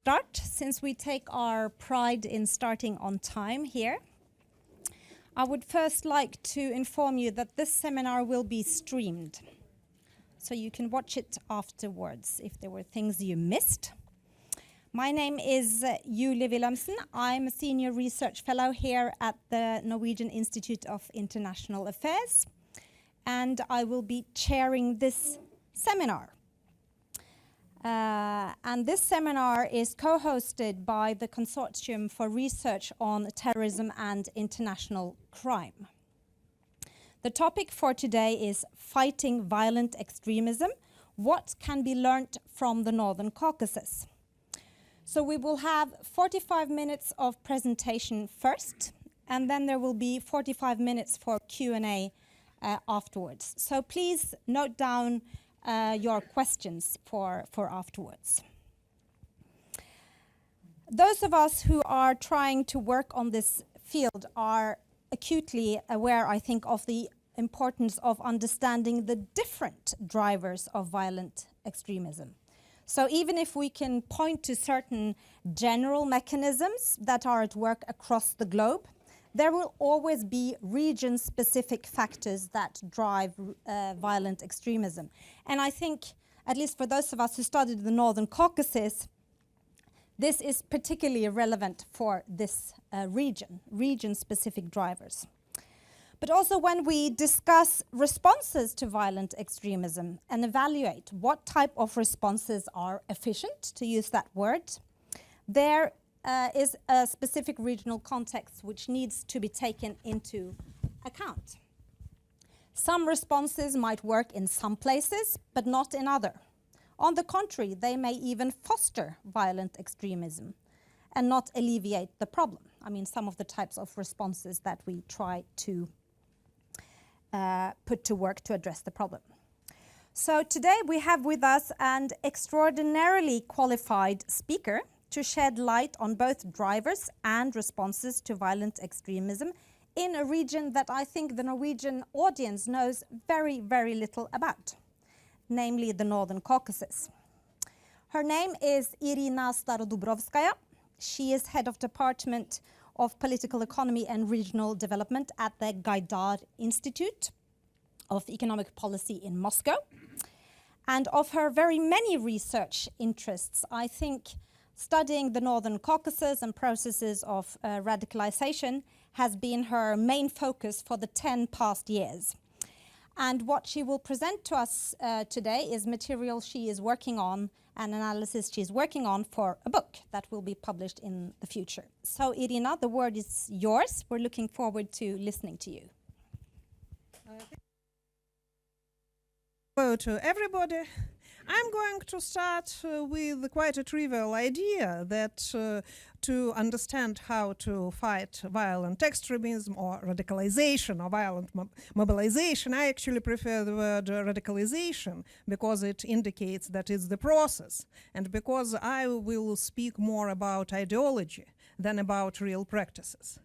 start, since we take our pride in starting on time here. I would first like to inform you that this seminar will be streamed, so you can watch it afterwards if there were things you missed. My name is Julie Wilhelmsen. I'm a senior research fellow here at the Norwegian Institute of International Affairs, and I will be chairing this seminar. And this seminar is co-hosted by the Consortium for Research on Terrorism and International Crime. The topic for today is Fighting Violent Extremism: What can be learnt from the Northern Caucasus? So we will have 45 minutes of presentation first, and then there will be 45 minutes for Q&A afterwards. So please note down your questions for afterwards. Those of us who are trying to work on this field are acutely aware, I think, of the importance of understanding the different drivers of violent extremism. So even if we can point to certain general mechanisms that are at work across the globe, there will always be region-specific factors that drive violent extremism. And I think, at least for those of us who studied the Northern Caucasus, this is particularly relevant for this region-specific drivers. But also when we discuss responses to violent extremism and evaluate what type of responses are efficient, to use that word, there is a specific regional context which needs to be taken into account. Some responses might work in some places, but not in others. On the contrary, they may even foster violent extremism and not alleviate the problem. I mean, some of the types of responses that we try to put to work to address the problem. So today we have with us an extraordinarily qualified speaker to shed light on both drivers and responses to violent extremism in a region that I think the Norwegian audience knows very, very little about, namely the Northern Caucasus. Her name is Irina Starodubrovskaya. She is head of Department of Political Economy and Regional Development at the Gaidar Institute of Economic Policy in Moscow. And of her very many research interests, I think studying the Northern Caucasus and processes of radicalization has been her main focus for the 10 past years. And what she will present to us today is material she is working on, an analysis she's working on for a book that will be published in the future. So Irina, the word is yours. We're looking forward to listening to you. Hello to everybody. I'm going to start with quite a trivial idea that to understand how to fight violent extremism or radicalization or violent mobilization, I actually prefer the word radicalization because it indicates that it's the process, and because I will speak more about ideology than about real practices.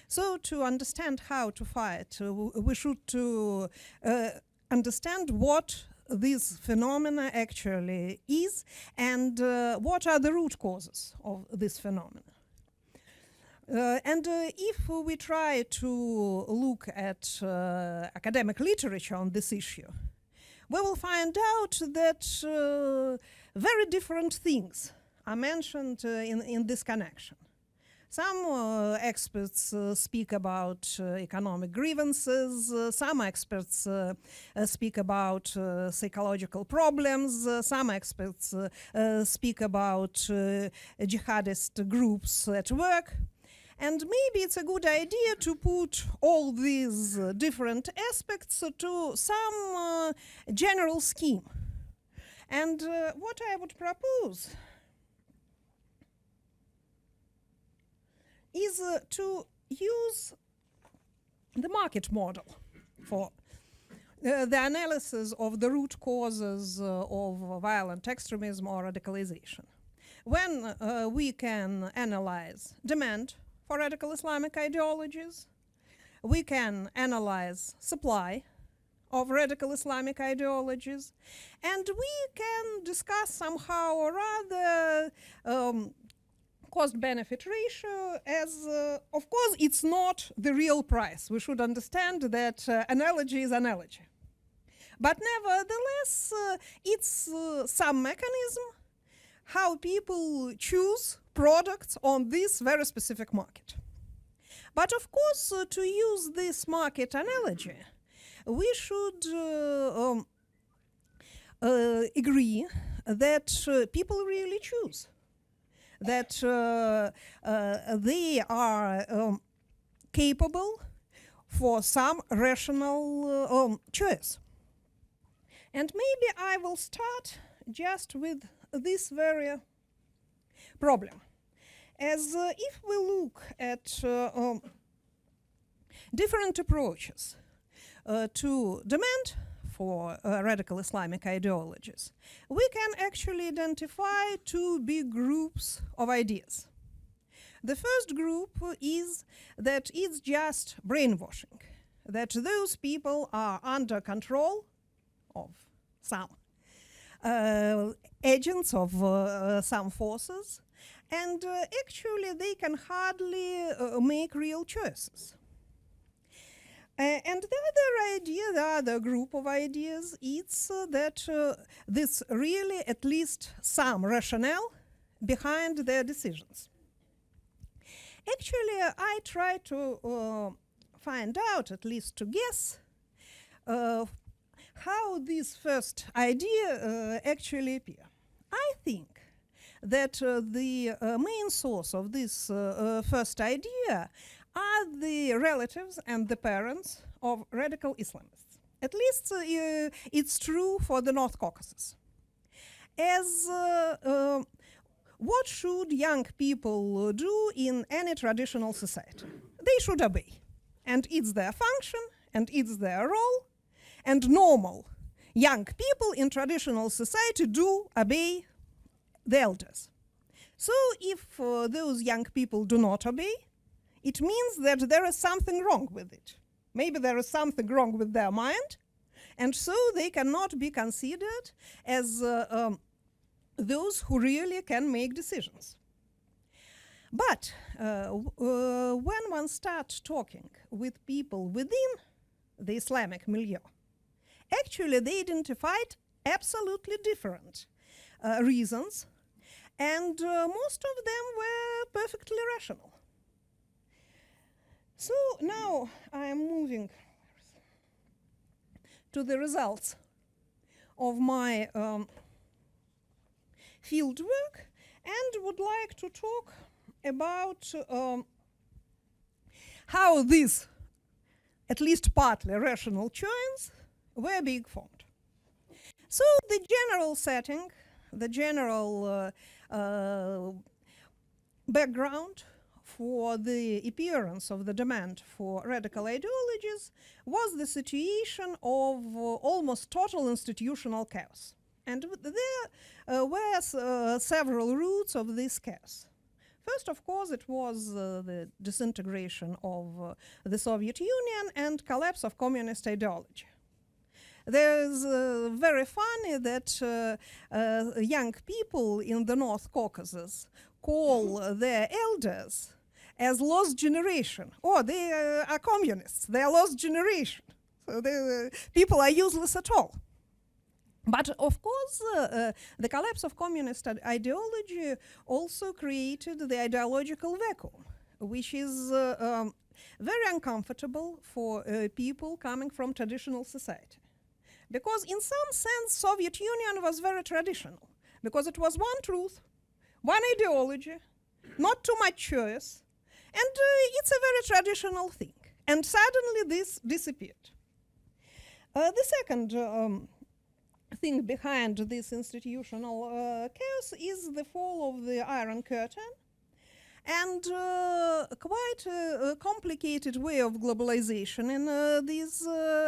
So to understand how to fight, we should to understand what this phenomena actually is and what are the root causes of this phenomena. If we try to look at academic literature on this issue, we will find out that very different things are mentioned in this connection. Some experts speak about economic grievances, some experts speak about psychological problems, some experts speak about jihadist groups at work. And maybe it's a good idea to put all these different aspects to some general scheme. And what I would propose is to use the market model for the analysis of the root causes of violent extremism or radicalization. When we can analyze demand for radical Islamic ideologies, we can analyze supply of radical Islamic ideologies, and we can discuss somehow or other cost-benefit ratio as, of course, it's not the real price. We should understand that analogy is analogy. But nevertheless, it's some mechanism how people choose products on this very specific market. But of course, to use this market analogy, we should agree that people really choose, that they are capable for some rational choice. And maybe I will start just with this very problem. As if we look at different approaches to demand for radical Islamic ideologies, we can actually identify two big groups of ideas. The first group is that it's just brainwashing, that those people are under control of some agents of some forces, and actually they can hardly make real choices. And the other idea, the other group of ideas, it's that there's really at least some rationale behind their decisions. Actually, I try to find out, at least to guess, how this first idea actually appear. I think that the main source of this first idea are the relatives and the parents of radical Islamists. At least it's true for the North Caucasus. As what should young people do in any traditional society? They should obey. And it's their function, and it's their role, and normal young people in traditional society do obey the elders. So if those young people do not obey, it means that there is something wrong with it. Maybe there is something wrong with their mind, and so they cannot be considered as those who really can make decisions. But when one starts talking with people within the Islamic milieu, actually they identified absolutely different reasons, and most of them were perfectly rational. So now I am moving to the results of my field work, and would like to talk about how these, at least partly rational choices, were being formed. So the general setting, the general background for the appearance of the demand for radical ideologies was the situation of almost total institutional chaos. And there were several roots of this chaos. First, of course, it was the disintegration of the Soviet Union and collapse of communist ideology. There's very funny that young people in the North Caucasus call their elders as lost generation. Oh, they are communists, they are lost generation. So people are useless at all. But of course, the collapse of communist ideology also created the ideological vacuum, which is very uncomfortable for people coming from traditional society. Because in some sense, Soviet Union was very traditional, because it was one truth, one ideology, not too much choice, and it's a very traditional thing. And suddenly this disappeared. The second thing behind this institutional chaos is the fall of the Iron Curtain, and quite a complicated way of globalization in these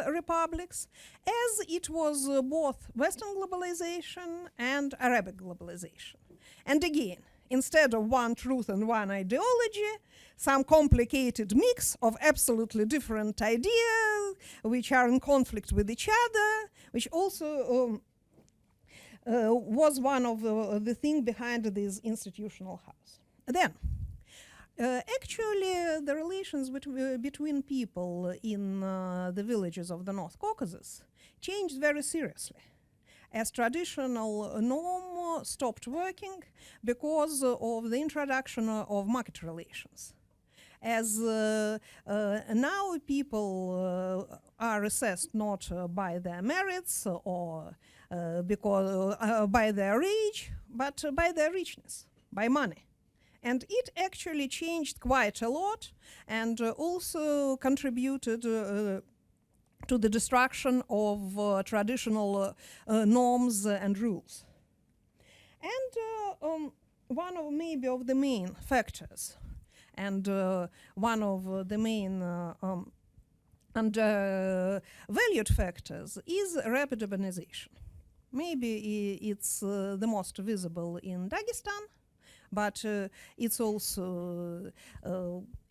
republics, as it was both Western globalization and Arabic globalization. And again, instead of one truth and one ideology, some complicated mix of absolutely different ideas which are in conflict with each other, which also was one of the things behind this institutional house. Then, actually, the relations between people in the villages of the North Caucasus changed very seriously, as traditional norm stopped working because of the introduction of market relations. As now people are assessed not by their merits or by their age, but by their richness, by money. And it actually changed quite a lot and also contributed to the destruction of traditional norms and rules. And one of maybe of the main factors and one of the main undervalued factors is rapid urbanization. Maybe it's the most visible in Dagestan, but it's also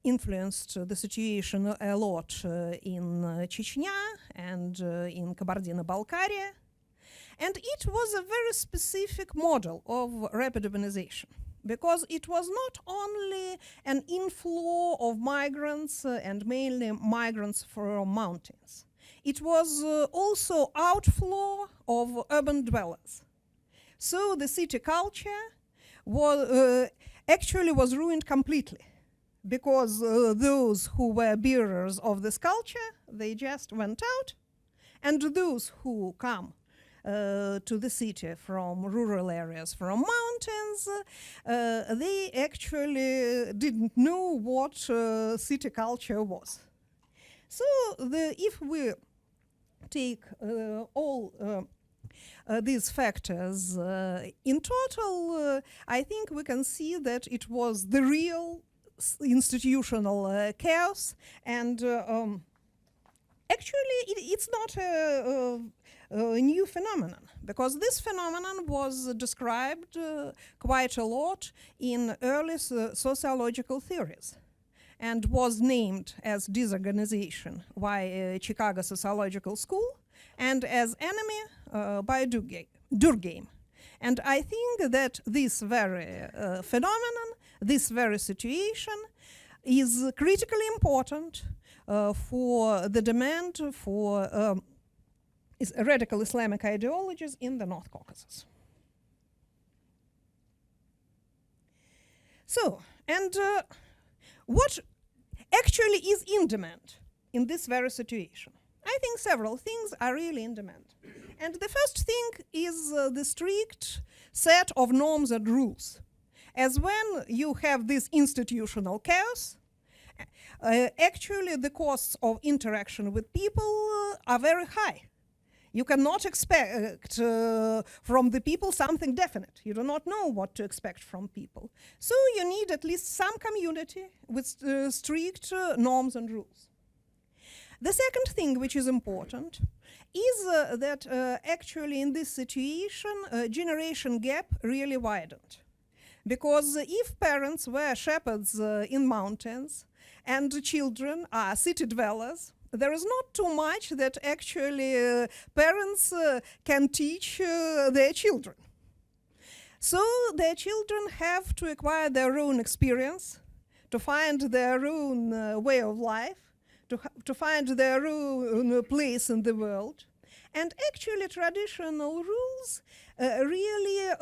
influenced the situation a lot in Chechnya and in Kabardino-Balkaria. And it was a very specific model of rapid urbanization, because it was not only an inflow of migrants and mainly migrants from mountains. It was also outflow of urban dwellers. So the city culture actually was ruined completely, because those who were bearers of this culture, they just went out, and those who come to the city from rural areas, from mountains, they actually didn't know what city culture was. So if we take all these factors in total, I think we can see that it was the real institutional chaos, and actually it's not a new phenomenon, because this phenomenon was described quite a lot in early sociological theories and was named as disorganization by Chicago Sociological School and as enemy by Durkheim. And I think that this very phenomenon, this very situation, is critically important for the demand for radical Islamic ideologies in the North Caucasus. So, and what actually is in demand in this very situation? I think several things are really in demand. And the first thing is the strict set of norms and rules. As when you have this institutional chaos, actually the costs of interaction with people are very high. You cannot expect from the people something definite. You do not know what to expect from people. So you need at least some community with strict norms and rules. The second thing which is important is that actually in this situation, generation gap really widened. Because if parents were shepherds in mountains and children are city dwellers, there is not too much that actually parents can teach their children. So their children have to acquire their own experience, to find their own way of life, to find their own place in the world. And actually traditional rules really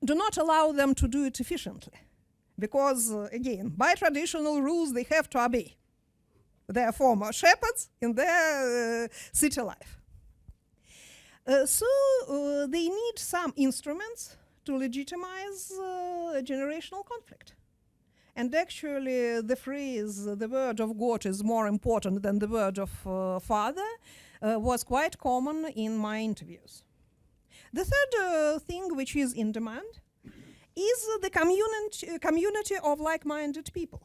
do not allow them to do it efficiently. Because, again, by traditional rules, they have to obey their former shepherds in their city life. So they need some instruments to legitimize generational conflict. And actually the phrase, the word of God is more important than the word of father, was quite common in my interviews. The third thing which is in demand is the community of like-minded people.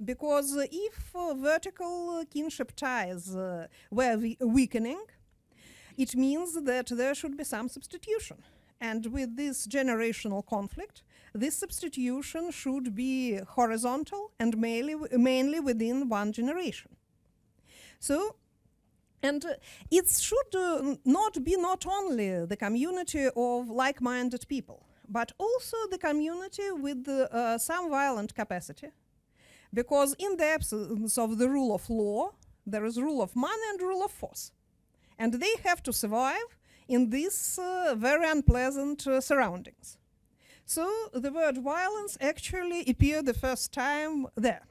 Because if vertical kinship ties were weakening, it means that there should be some substitution. And with this generational conflict, this substitution should be horizontal and mainly within one generation. So, and it should not be not only the community of like-minded people, but also the community with some violent capacity. Because in the absence of the rule of law, there is rule of money and rule of force. And they have to survive in these very unpleasant surroundings. So the word violence actually appeared the first time there.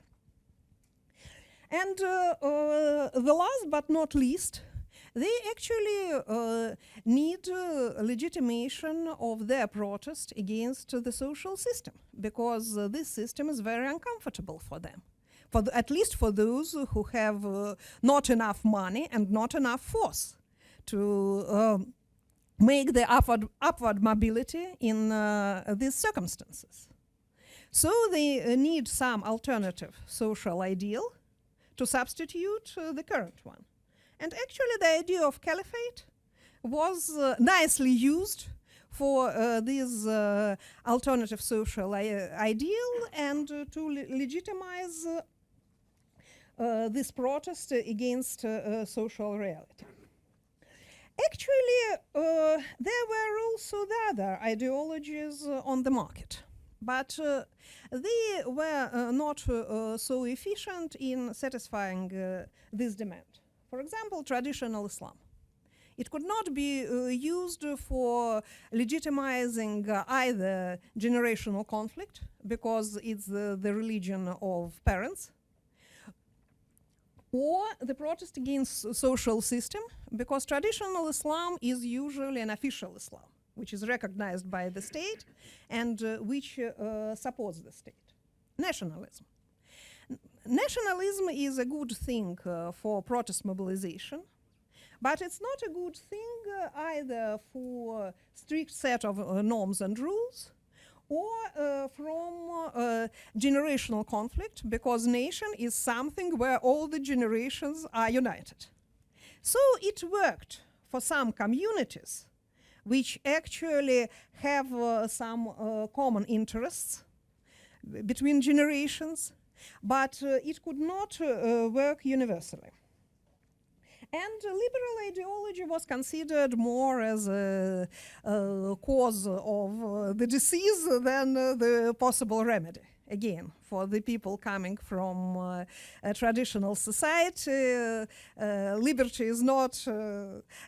And the last but not least, they actually need legitimation of their protest against the social system, because this system is very uncomfortable for them, at least for those who have not enough money and not enough force to make the upward mobility in these circumstances. So they need some alternative social ideal to substitute the current one. And actually the idea of caliphate was nicely used for this alternative social ideal and to legitimize this protest against social reality. Actually, there were also the other ideologies on the market, but they were not so efficient in satisfying this demand. For example, traditional Islam. It could not be used for legitimizing either generational conflict, because it's the religion of parents, or the protest against social system, because traditional Islam is usually an official Islam, which is recognized by the state and which supports the state. Nationalism. Nationalism is a good thing for protest mobilization, but it's not a good thing either for strict set of norms and rules, or from generational conflict, because nation is something where all the generations are united. So it worked for some communities which actually have some common interests between generations, but it could not work universally. And liberal ideology was considered more as a cause of the disease than the possible remedy. Again, for the people coming from a traditional society, liberty is not,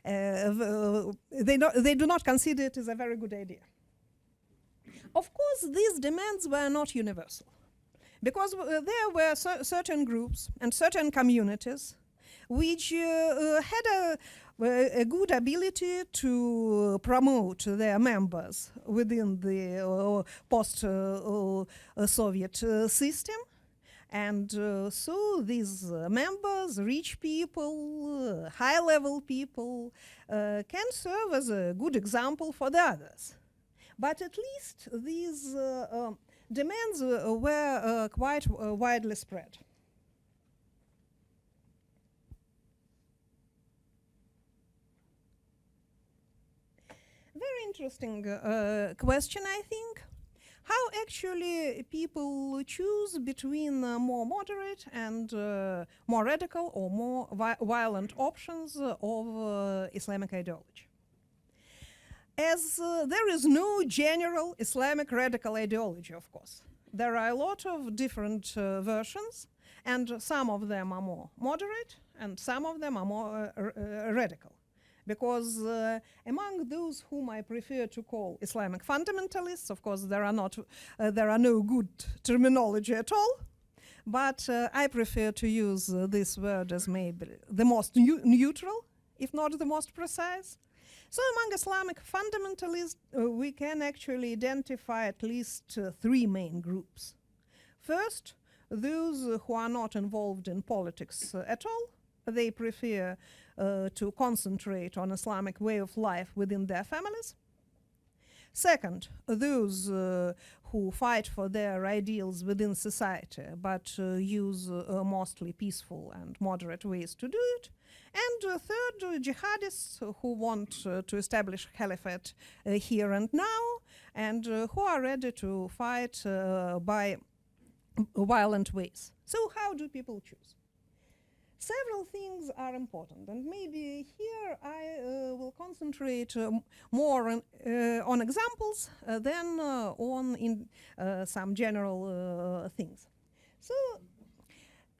they do not consider it as a very good idea. Of course, these demands were not universal, because there were certain groups and certain communities which had a good ability to promote their members within the post-Soviet system. And so these members, rich people, high-level people, can serve as a good example for the others. But at least these demands were quite widely spread. Very interesting question, I think. How actually people choose between more moderate and more radical or more violent options of Islamic ideology? As there is no general Islamic radical ideology, of course. There are a lot of different versions, and some of them are more moderate, and some of them are more radical. Because among those whom I prefer to call Islamic fundamentalists, of course, there are no good terminology at all, but I prefer to use this word as maybe the most neutral, if not the most precise. So among Islamic fundamentalists, we can actually identify at least three main groups. First, those who are not involved in politics at all. They prefer to concentrate on Islamic way of life within their families. Second, those who fight for their ideals within society, but use mostly peaceful and moderate ways to do it. And third, jihadists who want to establish caliphate here and now, and who are ready to fight by violent ways. So how do people choose? Several things are important, and maybe here I will concentrate more on examples than on some general things. So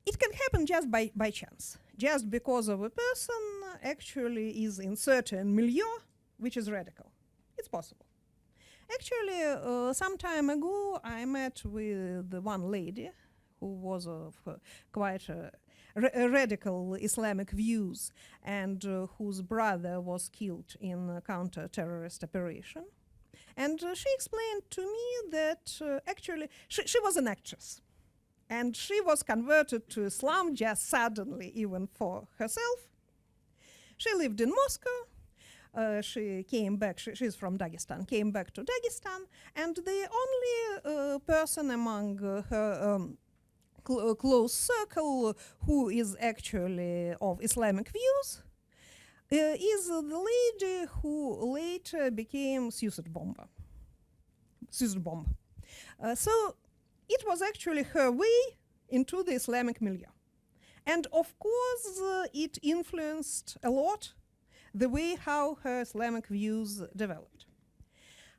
it can happen just by chance, just because of a person actually is in certain milieu, which is radical. It's possible. Actually, some time ago, I met with one lady who was of quite radical Islamic views and whose brother was killed in a counter-terrorist operation. And she explained to me that actually she was an actress. And she was converted to Islam just suddenly, even for herself. She lived in Moscow. She came back, she's from Dagestan, came back to Dagestan, and the only person among her close circle who is actually of Islamic views is the lady who later became suicide bomber. So it was actually her way into the Islamic milieu. And of course, it influenced a lot the way how her Islamic views developed.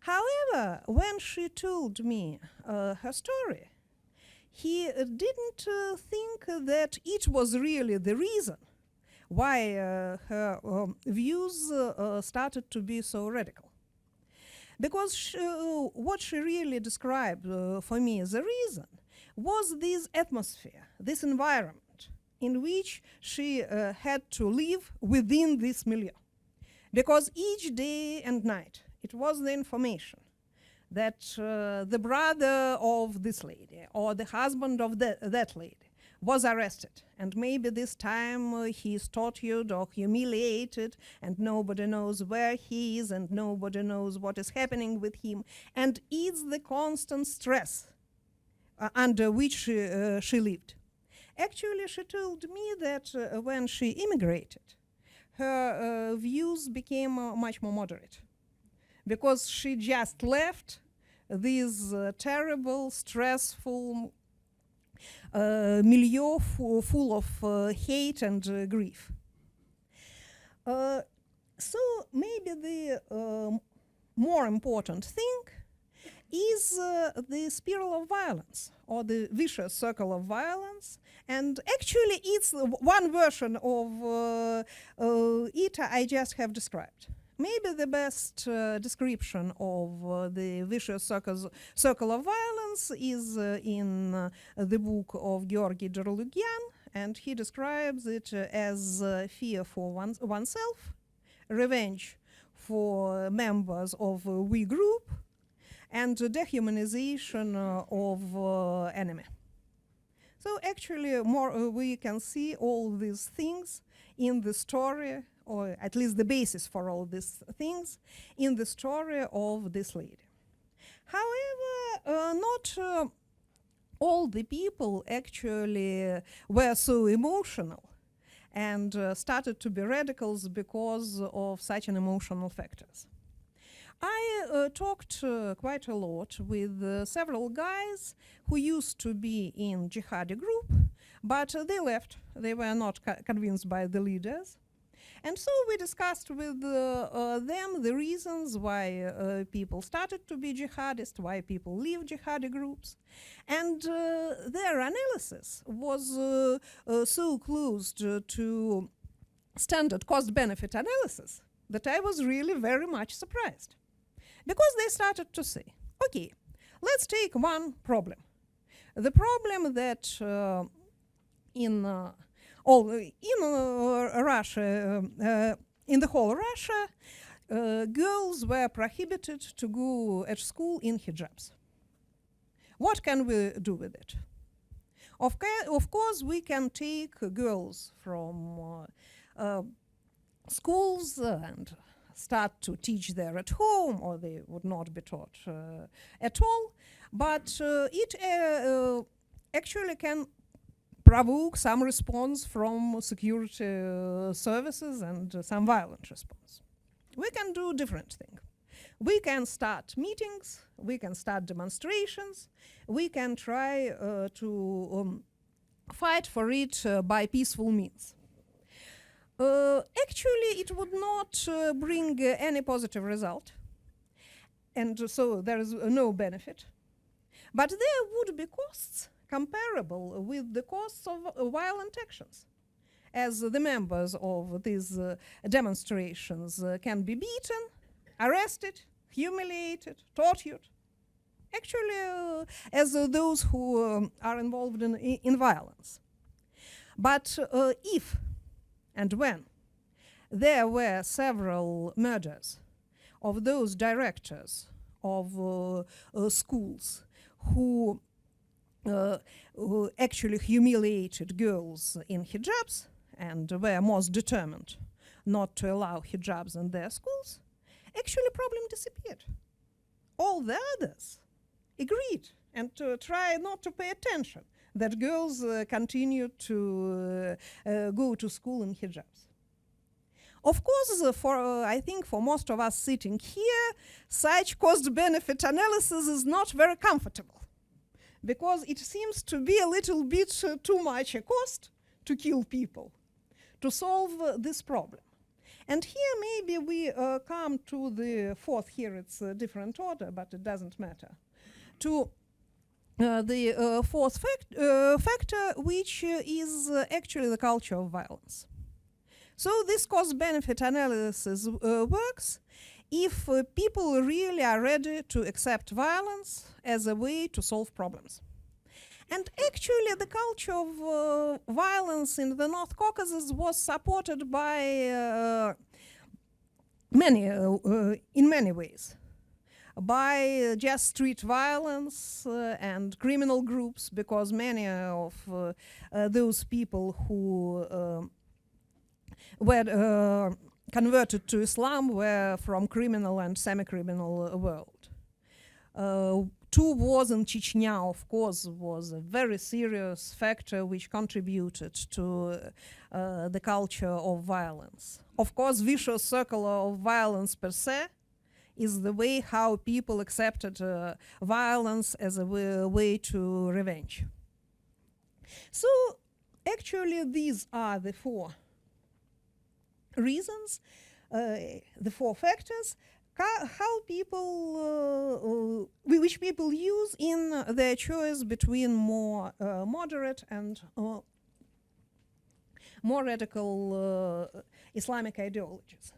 However, when she told me her story, he didn't think that it was really the reason why her views started to be so radical. Because what she really described for me as a reason was this atmosphere, this environment in which she had to live within this milieu. Because each day and night it was the information that the brother of this lady or the husband of that lady was arrested, and maybe this time he is tortured or humiliated, and nobody knows where he is, and nobody knows what is happening with him, and it's the constant stress under which she lived. Actually, she told me that when she immigrated, her views became much more moderate, because she just left this terrible, stressful milieu full of hate and grief. So maybe the more important thing is the spiral of violence, or the vicious circle of violence. And actually it's one version of it I just have described. Maybe the best description of the vicious circle of violence is in the book of Georgy Derlugyan, and he describes it as fear for oneself, revenge for members of a we group, and dehumanization of enemy. So actually more we can see all these things in the story, or at least the basis for all these things, in the story of this lady. However, not all the people actually were so emotional and started to be radicals because of such an emotional factors. I talked quite a lot with several guys who used to be in jihadi group, but they left. They were not convinced by the leaders. And so we discussed with them the reasons why people started to be jihadists, why people leave jihadi groups. And their analysis was so close to standard cost-benefit analysis that I was really very much surprised. Because they started to say, okay, let's take one problem. The problem that in Russia, in the whole Russia, girls were prohibited to go at school in hijabs. What can we do with it? Of course, we can take girls from schools and start to teach there at home, or they would not be taught at all. But it actually can provoke some response from security services and some violent response. We can do different things. We can start meetings, we can start demonstrations, we can try to fight for it by peaceful means. Actually, it would not bring any positive result, and so there is no benefit. But there would be costs comparable with the costs of violent actions, as the members of these demonstrations can be beaten, arrested, humiliated, tortured, actually as those who are involved in violence. But if and when there were several murders of those directors of schools who actually humiliated girls in hijabs and were most determined not to allow hijabs in their schools, actually problem disappeared. All the others agreed and tried not to pay attention that girls continued to go to school in hijabs. Of course, I think for most of us sitting here, such cost-benefit analysis is not very comfortable, because it seems to be a little bit too much a cost to kill people, to solve this problem. And here maybe we come to the fourth, here it's a different order, but it doesn't matter, to the fourth factor, which is actually the culture of violence. So this cost-benefit analysis works if people really are ready to accept violence as a way to solve problems. And actually the culture of violence in the North Caucasus was supported by in many ways. By just street violence and criminal groups, because many of those people who were converted to Islam were from criminal and semi-criminal world. Two wars in Chechnya, of course, was a very serious factor which contributed to the culture of violence. Of course, vicious circle of violence per se is the way how people accepted violence as a way to revenge. So actually these are the four reasons, the four factors, how people, which people use in their choice between more moderate and more radical Islamic ideologies.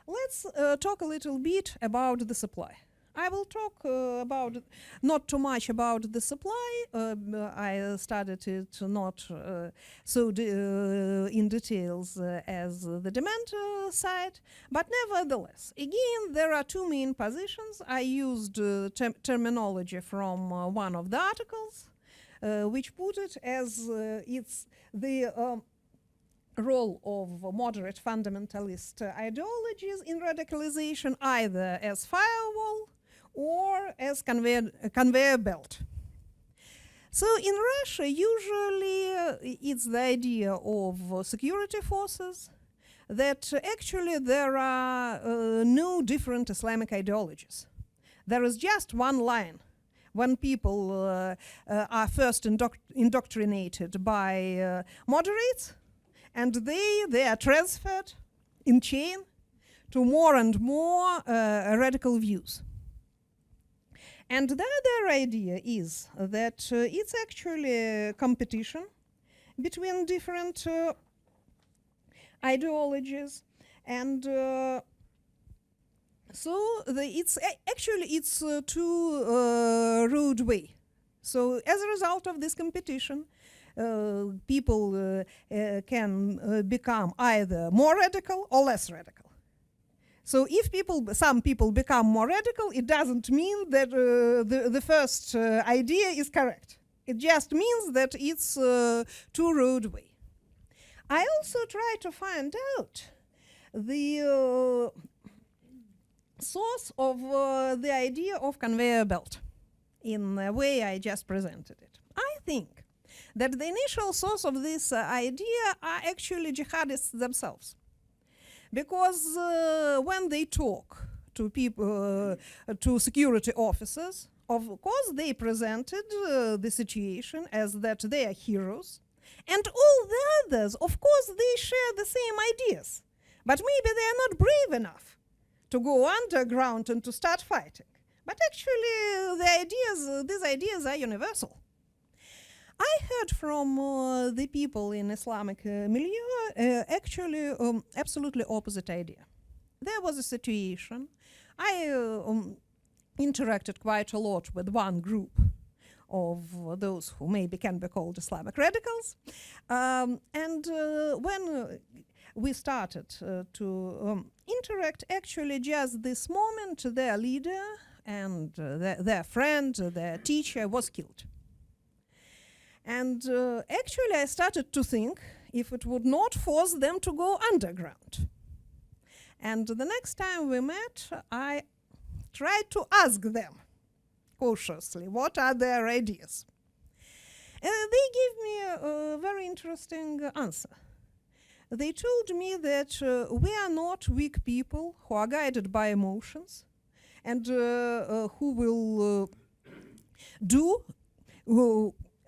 Let's talk a little bit about the supply. I will talk not too much about the supply. I studied it not so in details as the demand side, but nevertheless, again, there are two main positions. I used terminology from one of the articles, which put it as it's the role of moderate fundamentalist ideologies in radicalization, either as firewall or as conveyor belt. So in Russia, usually it's the idea of security forces, that actually there are no different Islamic ideologies. There is just one line. When people are first indoctrinated by moderates, and they are transferred in chain to more and more radical views. And the other idea is that it's actually a competition between different ideologies, and so it's two-road way. So as a result of this competition, people can become either more radical or less radical. So if some people become more radical, it doesn't mean that the first idea is correct. It just means that it's two-road way. I also try to find out the source of the idea of conveyor belt in the way I just presented it. I think that the initial source of this idea are actually jihadists themselves. Because when they talk to people, to security officers, of course they presented the situation as that they are heroes, and all the others, of course, they share the same ideas, but maybe they are not brave enough to go underground and to start fighting. But actually, these ideas are universal. I heard from the people in Islamic milieu actually absolutely opposite idea. There was a situation. I interacted quite a lot with one group of those who maybe can be called Islamic radicals. And when we started to interact, actually just this moment, their leader and their friend, their teacher was killed. And actually I started to think if it would not force them to go underground. And the next time we met, I tried to ask them cautiously what are their ideas. They gave me a very interesting answer. They told me that we are not weak people who are guided by emotions and who will do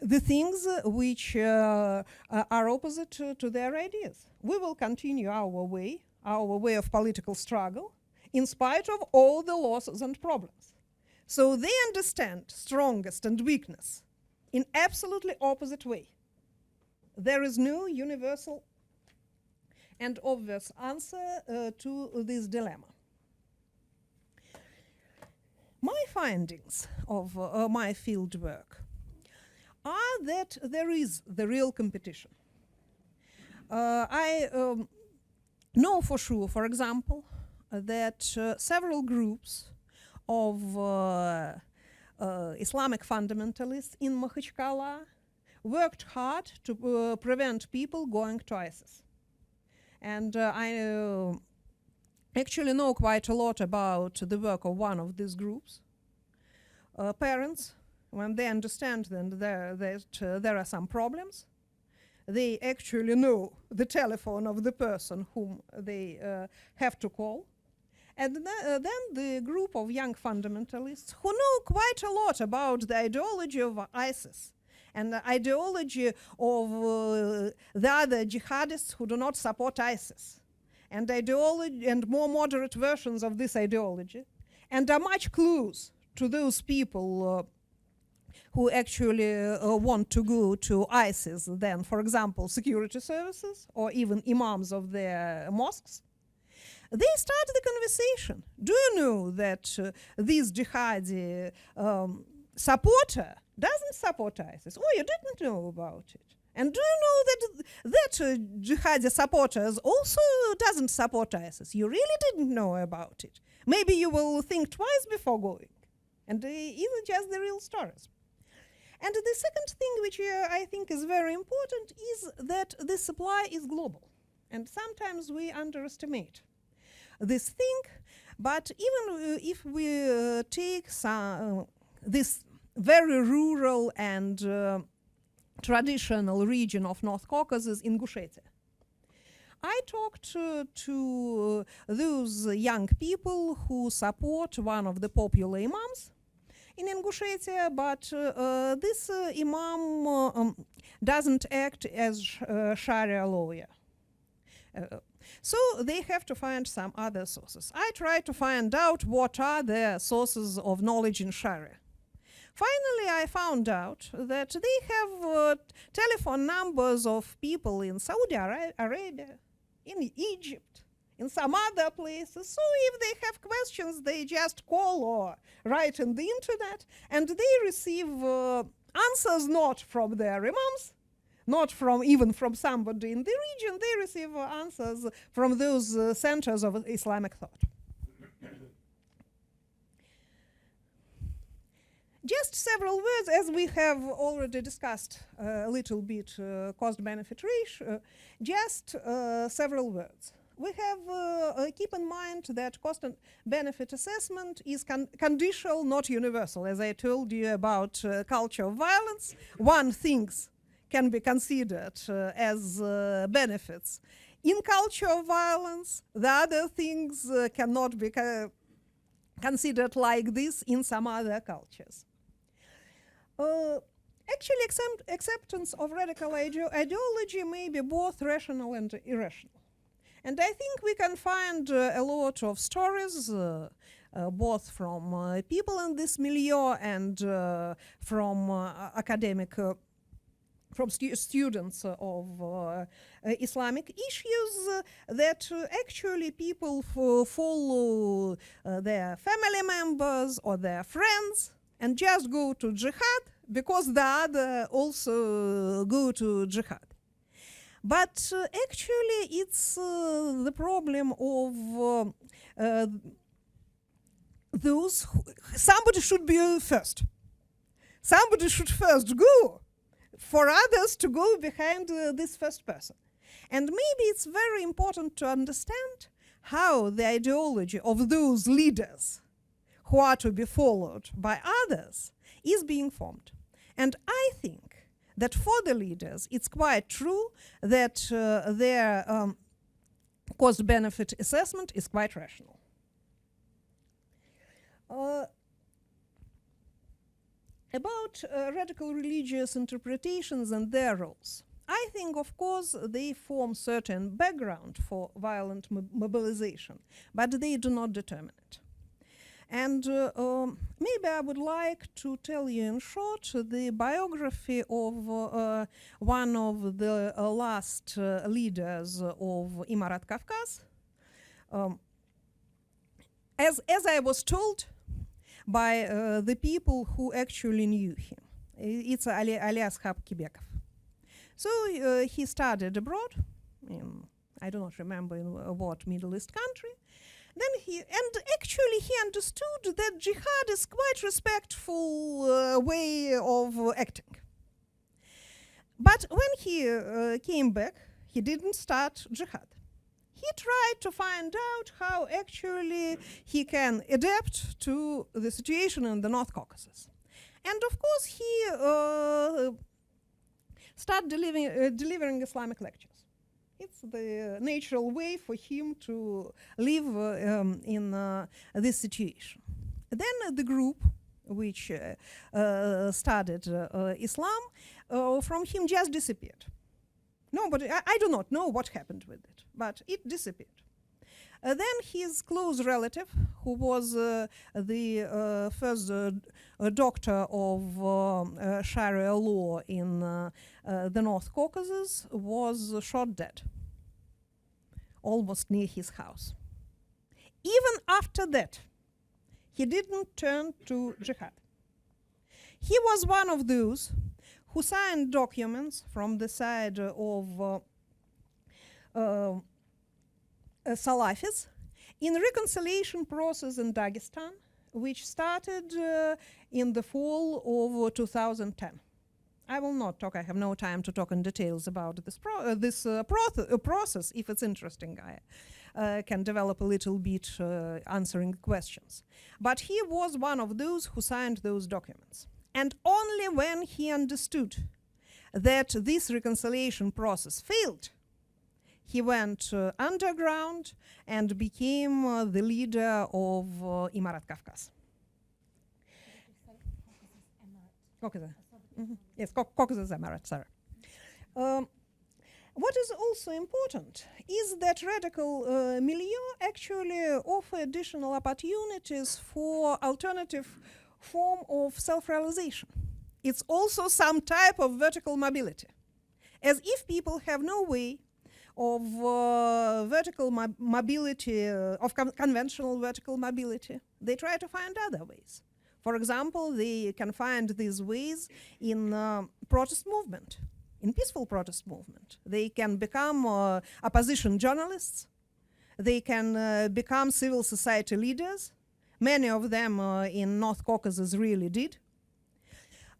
the things which are opposite to their ideas. We will continue our way of political struggle in spite of all the losses and problems. So they understand strongest and weakness in absolutely opposite way. There is no universal and obvious answer to this dilemma. My findings of my field work are that there is the real competition. I know for sure, for example, that several groups of Islamic fundamentalists in Makhachkala worked hard to prevent people going to ISIS. And I actually know quite a lot about the work of one of these groups. Parents, when they understand that there are some problems, they actually know the telephone of the person whom they have to call. And then the group of young fundamentalists who know quite a lot about the ideology of ISIS and the ideology of the other jihadists who do not support ISIS, and ideology and more moderate versions of this ideology, and are much close to those people who actually want to go to ISIS than, for example, security services or even imams of their mosques. They start the conversation. Do you know that this jihadi supporter doesn't support ISIS? Oh, you didn't know about it. And do you know that jihadi supporters also doesn't support ISIS? You really didn't know about it. Maybe you will think twice before going. And these are just the real stories. And the second thing which I think is very important is that the supply is global. And sometimes we underestimate this thing, but even if we take this very rural and traditional region of North Caucasus, Ingushetia, I talked to those young people who support one of the popular imams in Ingushetia, but this imam doesn't act as Sharia lawyer. So they have to find some other sources. I tried to find out what are the sources of knowledge in Sharia. Finally, I found out that they have telephone numbers of people in Saudi Arabia, in Egypt, in some other places. So if they have questions, they just call or write on the internet, and they receive answers not from their imams, not from even from somebody in the region. They receive answers from those centers of Islamic thought. Just several words, as we have already discussed a little bit cost-benefit ratio, just several words. We have keep in mind that cost and benefit assessment is conditional, not universal. As I told you about culture of violence, one thinks can be considered as benefits in culture of violence, the other things cannot be considered like this in some other cultures. Actually, acceptance of radical ideology may be both rational and irrational. And I think we can find a lot of stories, both from people in this milieu and from academic, from students of Islamic issues, that actually people follow their family members or their friends and just go to jihad because the other also go to jihad. But actually it's the problem of those somebody should be first. Somebody should first go for others to go behind this first person. And maybe it's very important to understand how the ideology of those leaders who are to be followed by others is being formed. And I think that for the leaders, it's quite true that their cost-benefit assessment is quite rational. About radical religious interpretations and their roles. I think, of course, they form certain background for violent mobilization, but they do not determine it. And maybe I would like to tell you in short the biography of one of the last leaders of North Caucasus. As I was told by the people who actually knew him. It's alias Kibekov. So he studied abroad in, I do not remember in what Middle East country. Then actually he understood that jihad is quite respectful way of acting. But when he came back, he didn't start jihad. He tried to find out how actually he can adapt to the situation in the North Caucasus. And of course he started delivering Islamic lectures. It's the natural way for him to live in this situation. Then the group which studied Islam from him just disappeared. Nobody, I do not know what happened with it, but it disappeared. Then his close relative, who was the first doctor of Sharia law in the North Caucasus, was shot dead, almost near his house. Even after that, he didn't turn to jihad. He was one of those who signed documents from the side of Salafis in reconciliation process in Dagestan, which started in the fall of 2010. I will not talk, I have no time to talk in details about this process. If it's interesting, I can develop a little bit answering questions. But he was one of those who signed those documents. And only when he understood that this reconciliation process failed, he went underground and became the leader of North Caucasus. Caucasus. Yes, Caucasus Emirate, sorry. What is also important is that radical milieu actually offer additional opportunities for alternative form of self-realization. It's also some type of vertical mobility. As if people have no way of vertical mobility, of conventional vertical mobility, they try to find other ways. For example, they can find these ways in protest movement, in peaceful protest movement. They can become opposition journalists. They can become civil society leaders. Many of them in North Caucasus really did.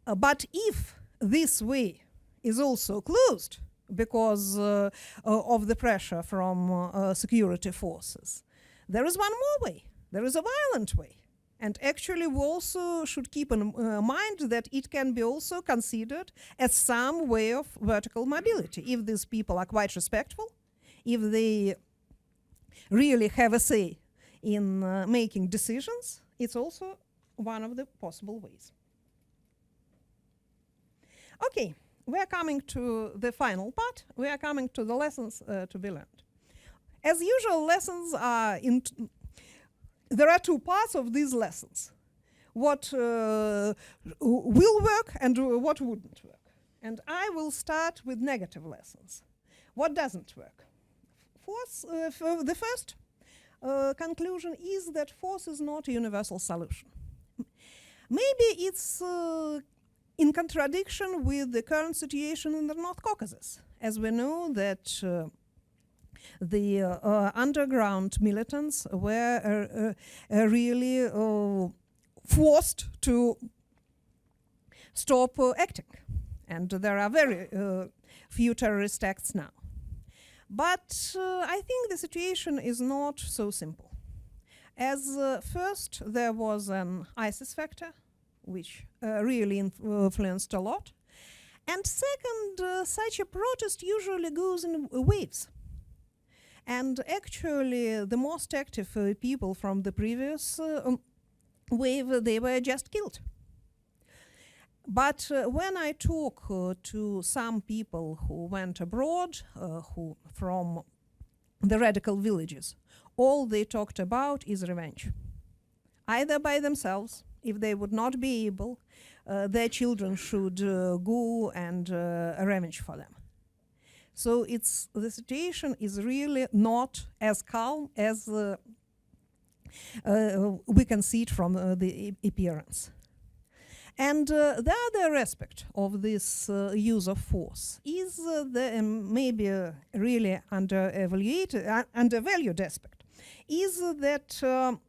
But if this way is also closed because of the pressure from security forces, there is one more way. There is a violent way. And actually, we also should keep in mind that it can be also considered as some way of vertical mobility. If these people are quite respectful, if they really have a say in making decisions, it's also one of the possible ways. Okay, we are coming to the final part. We are coming to the lessons to be learned. As usual, lessons are there are two parts of these lessons. What will work and what wouldn't work. And I will start with negative lessons. What doesn't work? The first conclusion is that force is not a universal solution. Maybe it's in contradiction with the current situation in the North Caucasus, as we know that the underground militants were really forced to stop acting. And there are very few terrorist acts now. But I think the situation is not so simple. As first, there was an ISIS factor, which really influenced a lot. And second, such a protest usually goes in waves. And actually, the most active people from the previous wave, they were just killed. But when I talk to some people who went abroad, who from the radical villages, all they talked about is revenge. Either by themselves, if they would not be able, their children should go and revenge for them. So the situation is really not as calm as we can see it from the appearance. And the other aspect of this use of force is the maybe really undervalued aspect, is that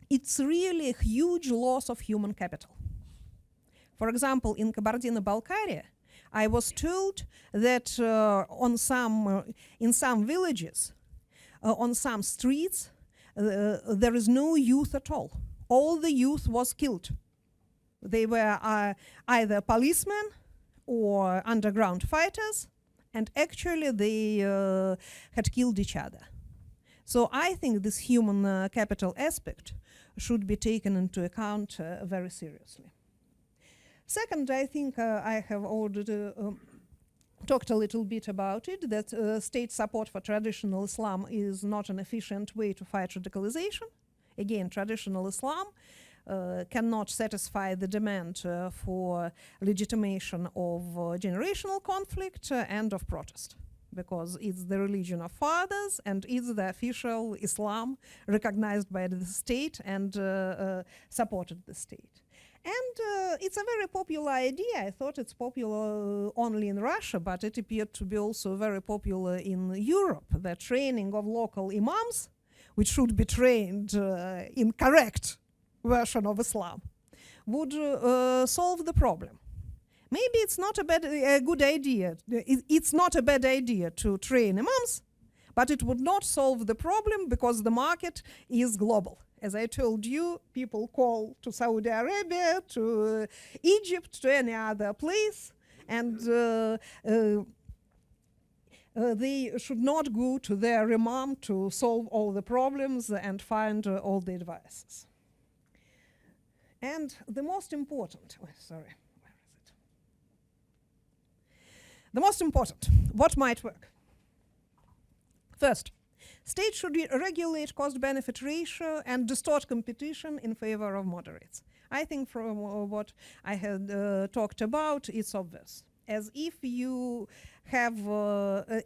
it's really a huge loss of human capital. For example, in Kabardino-Balkaria, I was told that in some villages, on some streets, there is no youth at all. All the youth was killed. They were either policemen or underground fighters, and actually they had killed each other. So I think this human capital aspect should be taken into account very seriously. Second, I think I have already talked a little bit about it, that state support for traditional Islam is not an efficient way to fight radicalization. Again, traditional Islam cannot satisfy the demand for legitimation of generational conflict and of protest, because it's the religion of fathers and it's the official Islam recognized by the state and supported the state. And it's a very popular idea. I thought it's popular only in Russia, but it appeared to be also very popular in Europe, the training of local imams, which should be trained in correct version of Islam, would solve the problem. Maybe it's not a good idea. It's not a bad idea to train imams, but it would not solve the problem because the market is global. As I told you, people call to Saudi Arabia, to Egypt, to any other place, and they should not go to their imam to solve all the problems and find all the advices. And the most important, where is it? The most important, what might work? First, state should regulate cost-benefit ratio and distort competition in favor of moderates. I think from what I had talked about, it's obvious. As if you have,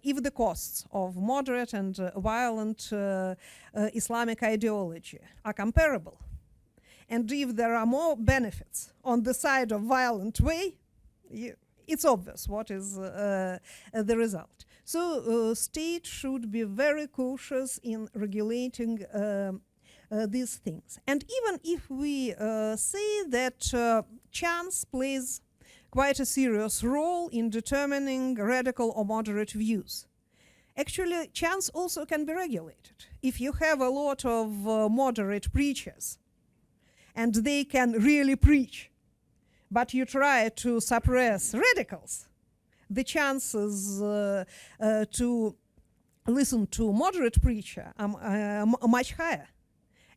if the costs of moderate and violent Islamic ideology are comparable, and if there are more benefits on the side of violent way, it's obvious what is the result. So state should be very cautious in regulating these things. And even if we say that chance plays quite a serious role in determining radical or moderate views, actually chance also can be regulated. If you have a lot of moderate preachers and they can really preach, but you try to suppress radicals, the chances to listen to moderate preacher are much higher.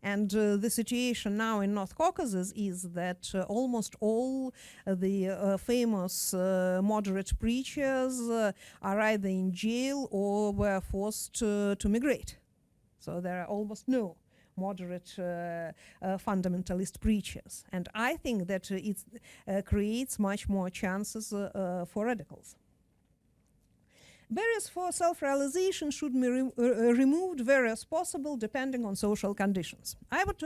And the situation now in North Caucasus is that almost all the famous moderate preachers are either in jail or were forced to migrate. So there are almost no moderate fundamentalist preachers. And I think that it creates much more chances for radicals. Barriers for self-realization should be removed where as possible, depending on social conditions. I would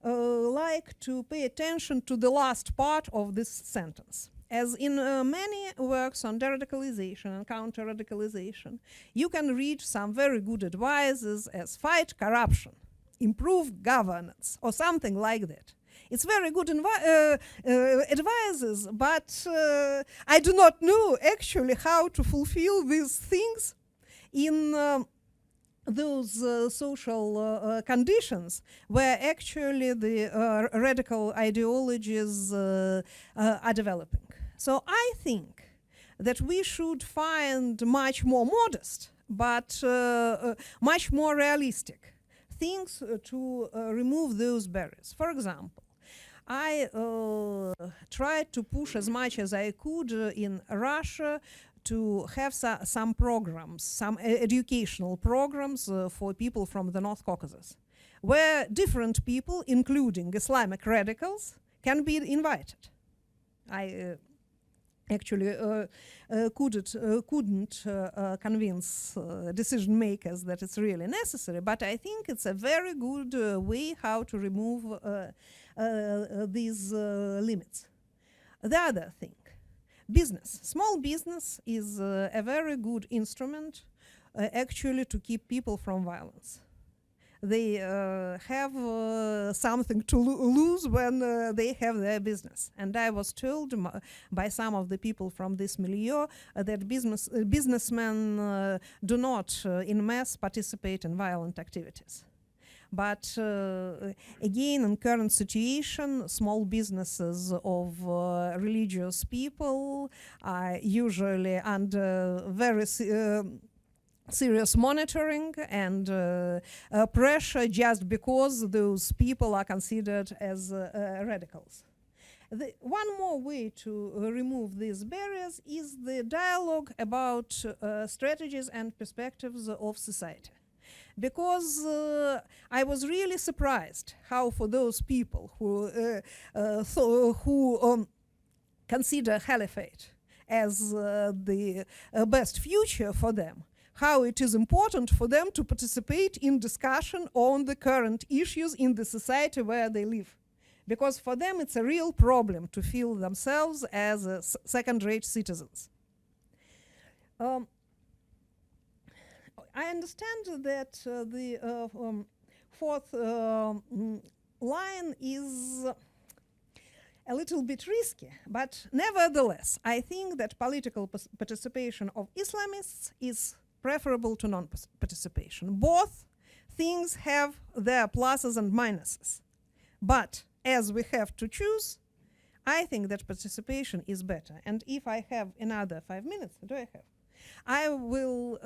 like to pay attention to the last part of this sentence. As in many works on de-radicalization and counter-radicalization, you can read some very good advices as fight corruption, improve governance, or something like that. It's very good advices, but I do not know actually how to fulfill these things in those social conditions where actually the radical ideologies are developing. So I think that we should find much more modest, but much more realistic things to remove those barriers. For example, I tried to push as much as I could in Russia to have some programs, some educational programs for people from the North Caucasus, where different people, including Islamic radicals, can be invited. I actually couldn't convince decision makers that it's really necessary, but I think it's a very good way how to remove these limits. The other thing, business. Small business is a very good instrument actually to keep people from violence. They have something to lose when they have their business. And I was told by some of the people from this milieu that businessmen do not in mass participate in violent activities. But again, in current situation, small businesses of religious people are usually under very serious monitoring and pressure just because those people are considered as radicals. One more way to remove these barriers is the dialogue about strategies and perspectives of society. Because I was really surprised how for those people who consider caliphate as the best future for them, how it is important for them to participate in discussion on the current issues in the society where they live. Because for them it's a real problem to feel themselves as second-rate citizens. I understand that the fourth line is a little bit risky, but nevertheless, I think that political participation of Islamists is preferable to non-participation. Both things have their pluses and minuses. But as we have to choose, I think that participation is better. And if I have another 5 minutes, what do I have? I will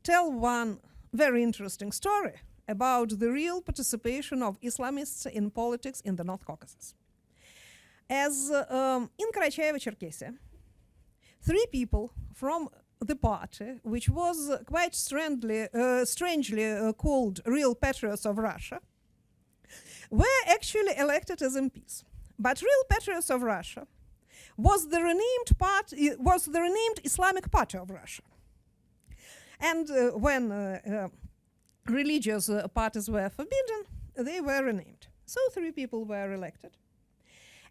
tell one very interesting story about the real participation of Islamists in politics in the North Caucasus. As in Karacháyevo-Cherkessia, 3 people from the party, which was quite strangely called Real Patriots of Russia, were actually elected as MPs. But Real Patriots of Russia was the renamed Islamic Party of Russia. And when religious parties were forbidden, they were renamed. So 3 people were elected.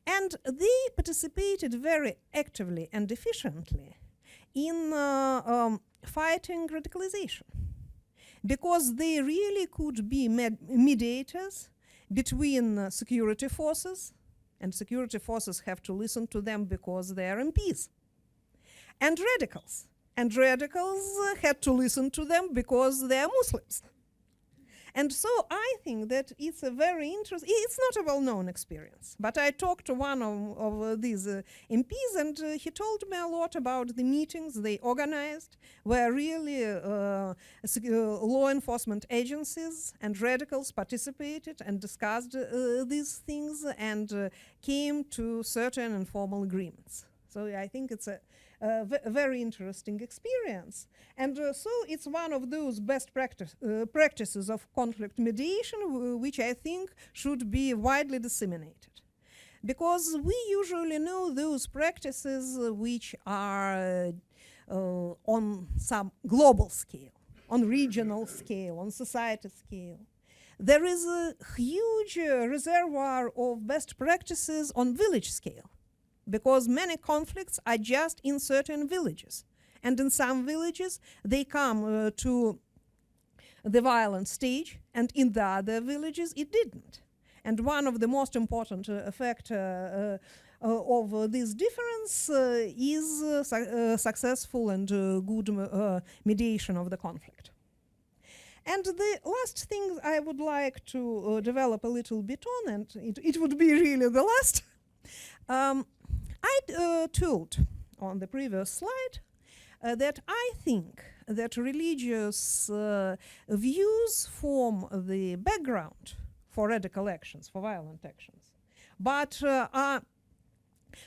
And they participated very actively and efficiently in fighting radicalization, because they really could be mediators between security forces, and security forces have to listen to them because they are MPs, and radicals. And radicals had to listen to them because they are Muslims. And so I think that it's a very interesting, it's not a well-known experience, but I talked to one of these MPs, and he told me a lot about the meetings they organized, where really law enforcement agencies and radicals participated and discussed these things and came to certain informal agreements. So I think it's a very interesting experience. And so it's one of those best practices of conflict mediation which I think should be widely disseminated. Because we usually know those practices which are on some global scale, on regional scale, on society scale. There is a huge reservoir of best practices on village scale, because many conflicts are just in certain villages. And in some villages, they come to the violent stage, and in the other villages, it didn't. And one of the most important effects of this difference is successful and good mediation of the conflict. And the last thing I would like to develop a little bit on, and it would be really the last, I told on the previous slide that I think that religious views form the background for radical actions, for violent actions, but are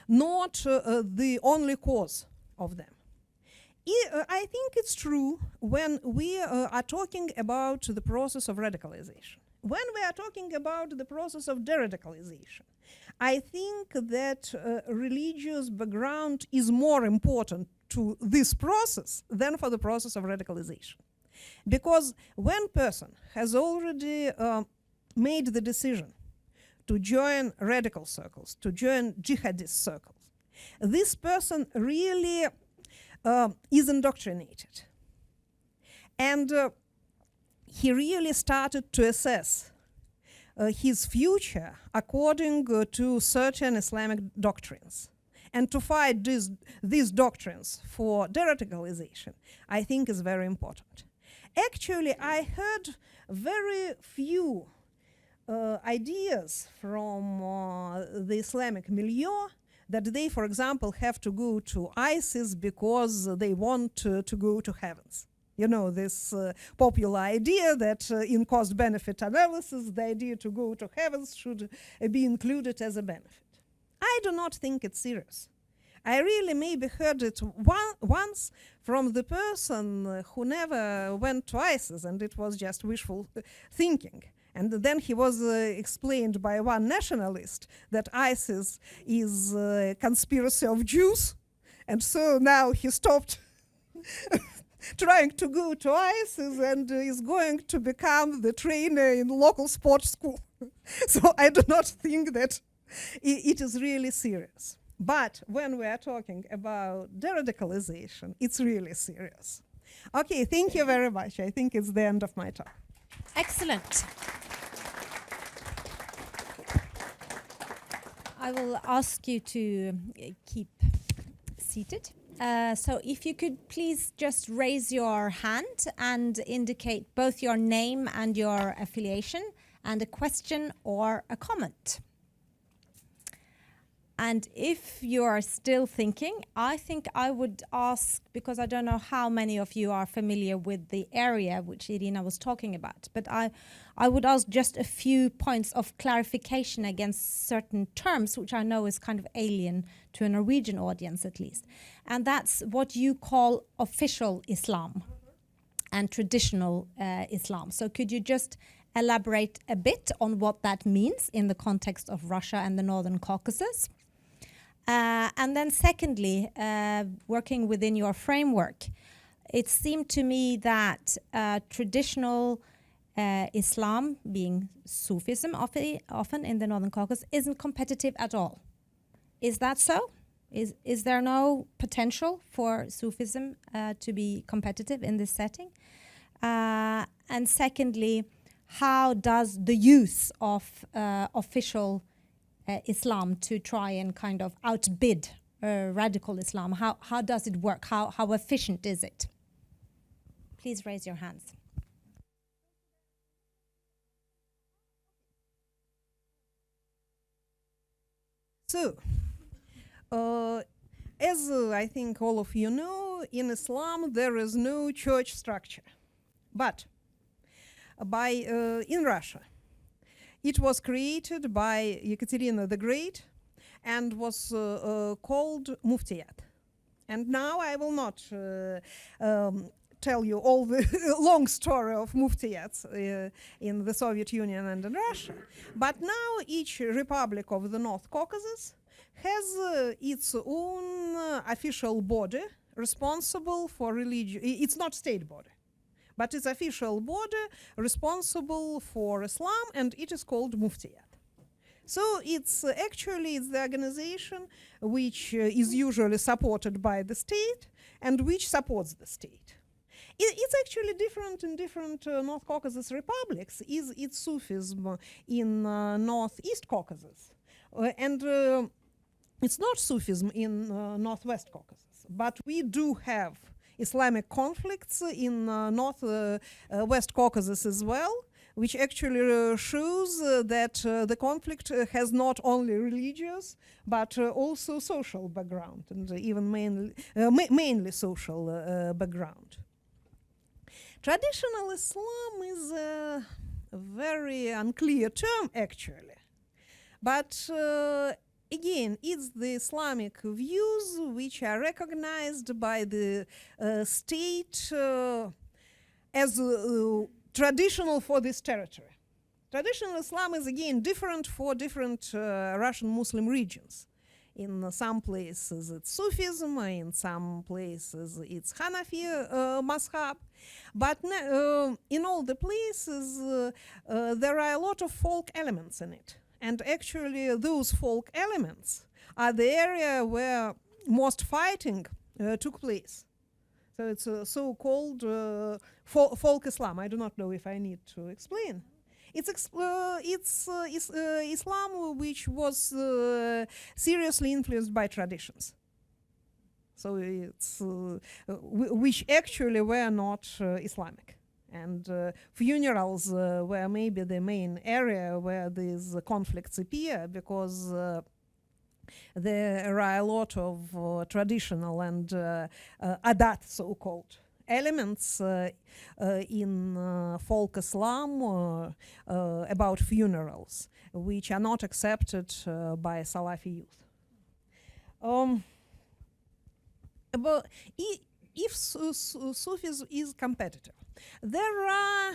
not the only cause of them. I think it's true when we are talking about the process of radicalization. When we are talking about the process of de-radicalization, I think that religious background is more important to this process than for the process of radicalization. Because when a person has already made the decision to join radical circles, to join jihadist circles, this person really is indoctrinated. And he really started to assess his future according to certain Islamic doctrines. And to fight these doctrines for de-radicalization, I think is very important. Actually, I heard very few ideas from the Islamic milieu that they, for example, have to go to ISIS because they want to go to heavens. You know, this popular idea that in cost-benefit analysis, the idea to go to heavens should be included as a benefit. I do not think it's serious. I really maybe heard it once from the person who never went to ISIS, and it was just wishful thinking. And then he was explained by one nationalist that ISIS is a conspiracy of Jews, and so now he stopped trying to go to ISIS and is going to become the trainer in local sports school. So I do not think that it is really serious. But when we are talking about de-radicalization, it's really serious. Okay, thank you very much. I think it's the end of my talk. Excellent. I will ask you to keep seated. So if you could please just raise your hand and indicate both your name and your affiliation and a question or a comment. And if you are still thinking, I think I would ask, because I don't know how many of you are familiar with the area which Irina was talking about, but I would ask just a few points of clarification against certain terms, which I know is kind of alien to a Norwegian audience at least. And that's what you call official Islam and traditional Islam. So could you just elaborate a bit on what that means in the context of Russia and the Northern Caucasus? And then secondly, working within your framework, it seemed to me that traditional Islam, being Sufism often in the Northern Caucasus, isn't competitive at all. Is that so? Is there no potential for Sufism to be competitive in this setting? And secondly, how does the use of official Islam to try and kind of outbid radical Islam, how does it work? How efficient is it? Please raise your hands. So, as I think all of you know, in Islam there is no church structure. But in Russia, it was created by Ekaterina the Great and was called Muftiyat. And now I will not tell you all the long story of Muftiyats in the Soviet Union and in Russia. But now each republic of the North Caucasus has its own official body responsible for religion. It's not state body, but it's official body responsible for Islam, and it is called Muftiyat. So it's actually the organization which is usually supported by the state and which supports the state. It's actually different in different North Caucasus republics. It's Sufism in Northeast Caucasus, and it's not Sufism in Northwest Caucasus. But we do have Islamic conflicts in Northwest Caucasus as well, which actually shows that the conflict has not only religious but also social background, and even mainly social background. Traditional Islam is a very unclear term actually, but again, it's the Islamic views which are recognized by the state as traditional for this territory. Traditional Islam is again different for different Russian Muslim regions. In some places it's Sufism, in some places it's Hanafi mazhab, but in all the places there are a lot of folk elements in it. And actually those folk elements are the area where most fighting took place. So it's a so-called folk Islam. I do not know if I need to explain. It's Islam which was seriously influenced by traditions. So it's which actually were not Islamic. And funerals were maybe the main area where these conflicts appear, because there are a lot of traditional and adat, so-called, elements in folk Islam about funerals, which are not accepted by Salafi youth. But if Sufism is competitive, there are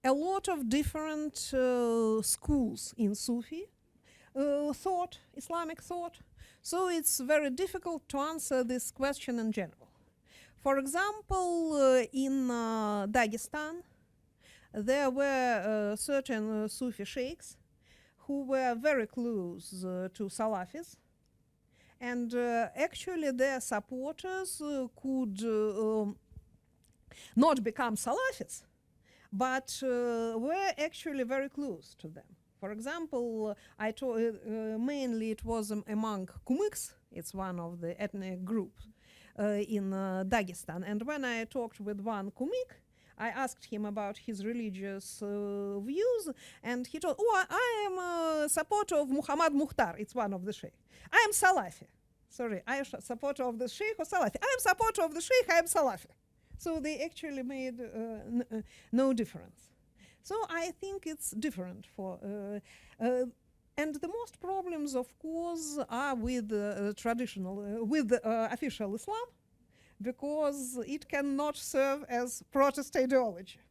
a lot of different schools in Sufi thought, Islamic thought, so it's very difficult to answer this question in general. For example, in Dagestan, there were certain Sufi sheikhs who were very close to Salafis, and actually their supporters could not become Salafis, but were actually very close to them. For example, mainly it was among Kumyks. It's one of the ethnic groups in Dagestan. And when I talked with one Kumyk, I asked him about his religious views, and he told, "Oh, I am a supporter of Muhammad Mukhtar." It's one of the sheikh. I am Salafi. Sorry, I am supporter of the sheikh or Salafi. I am supporter of the sheikh, I am Salafi. So they actually made no difference. So I think it's different for, and the most problems, of course, are with traditional, with official Islam, because it cannot serve as Protestant ideology.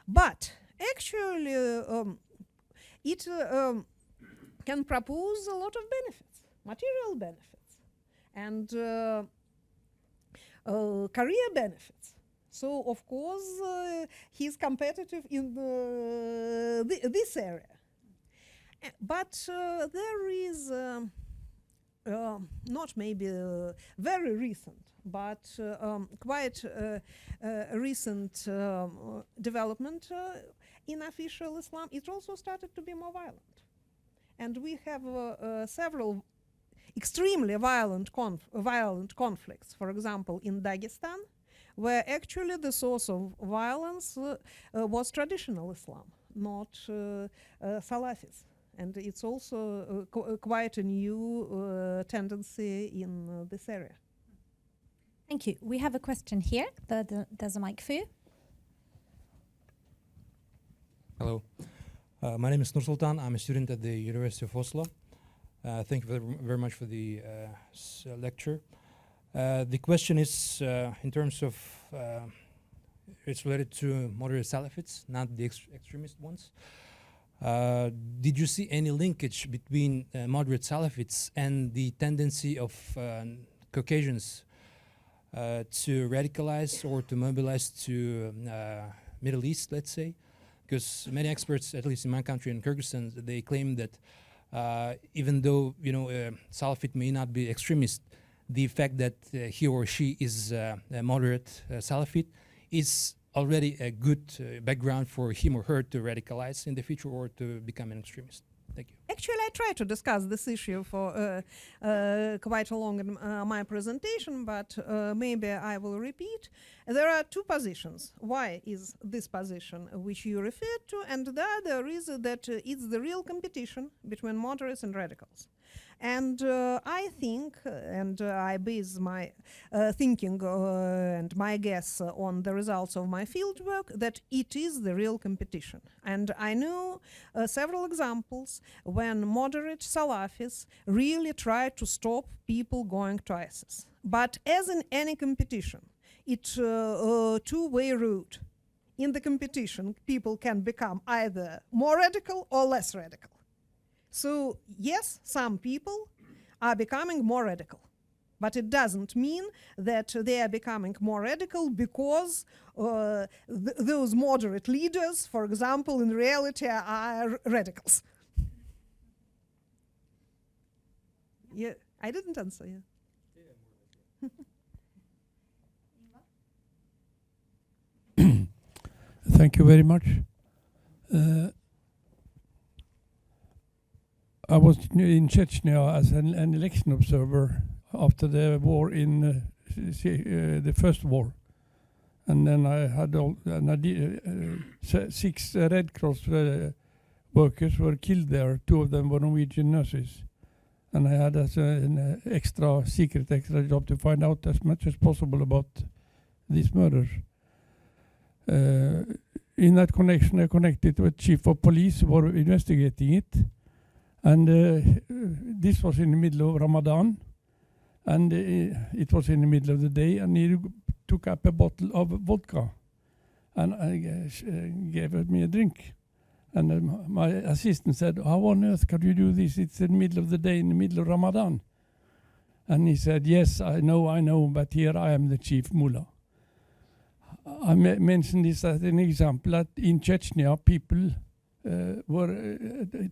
But actually, it can propose a lot of benefits, material benefits, and career benefits. So, of course, he's competitive in this area. But there is not maybe very recent, but quite recent development in official Islam. It also started to be more violent. And we have several extremely violent conflicts, for example, in Dagestan, where actually the source of violence was traditional Islam, not Salafis. And it's also quite a new tendency in this area. Thank you. We have a question here. There's a mic for you. Hello. My name is Nursultan. I'm a student at the University of Oslo. Thank you very much for the lecture. The question is in terms of, it's related to moderate Salafists, not the extremist ones. Did you see any linkage between moderate Salafists and the tendency of Caucasians to radicalize or to mobilize to Middle East, let's say? Because many experts, at least in my country, in Kyrgyzstan, they claim that even though Salafit may not be extremist, the fact that he or she is a moderate Salafit is already a good background for him or her to radicalize in the future or to become an extremist. Thank you. Actually, I tried to discuss this issue for quite a long in my presentation, but maybe I will repeat. There are two positions. Why is this position which you referred to? And the other is that it's the real competition between moderates and radicals. And I think, and I base my thinking and my guess on the results of my fieldwork, that it is the real competition. And I know several examples when moderate Salafis really try to stop people going to ISIS. But as in any competition, it's a two-way route. In the competition, people can become either more radical or less radical. So yes, some people are becoming more radical, but it doesn't mean that they are becoming more radical because those moderate leaders, for example, in reality are radicals. Yeah, I didn't answer you. Thank you very much. I was in Chechnya as an election observer after the war in the first war, and then I had 6 Red Cross workers were killed there. 2 of them were Norwegian nurses, and I had as an extra job to find out as much as possible about these murders. In that connection, I connected with chief of police who were investigating it. And this was in the middle of Ramadan, and it was in the middle of the day, and he took up a bottle of vodka and gave me a drink. And my assistant said, "How on earth can you do this? It's in the middle of the day, in the middle of Ramadan." And he said, "Yes, I know, but here I am the chief mullah." I mentioned this as an example that in Chechnya, people were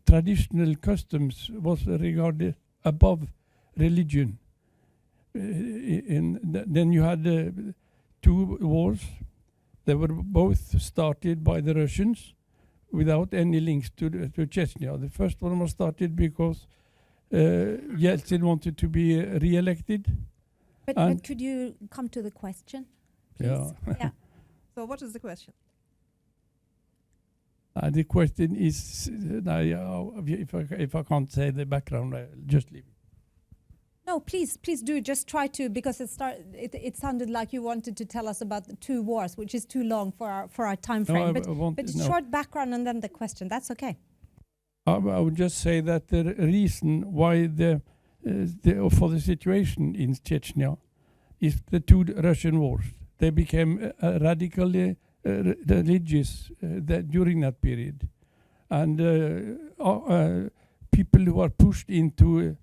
traditional customs was regarded above religion. Then you had 2 wars. They were both started by the Russians without any links to Chechnya. The first one was started because Yeltsin wanted to be re-elected. But could you come to the question, please? Yeah. Yeah. So what is the question? The question is, if I can't say the background, just leave it. No, please do. Just try to, because it sounded like you wanted to tell us about the 2 wars, which is too long for our time frame. But short background and then the question. That's okay. I would just say that the reason why for the situation in Chechnya is the 2 Russian wars. They became radically religious during that period, and people who are pushed into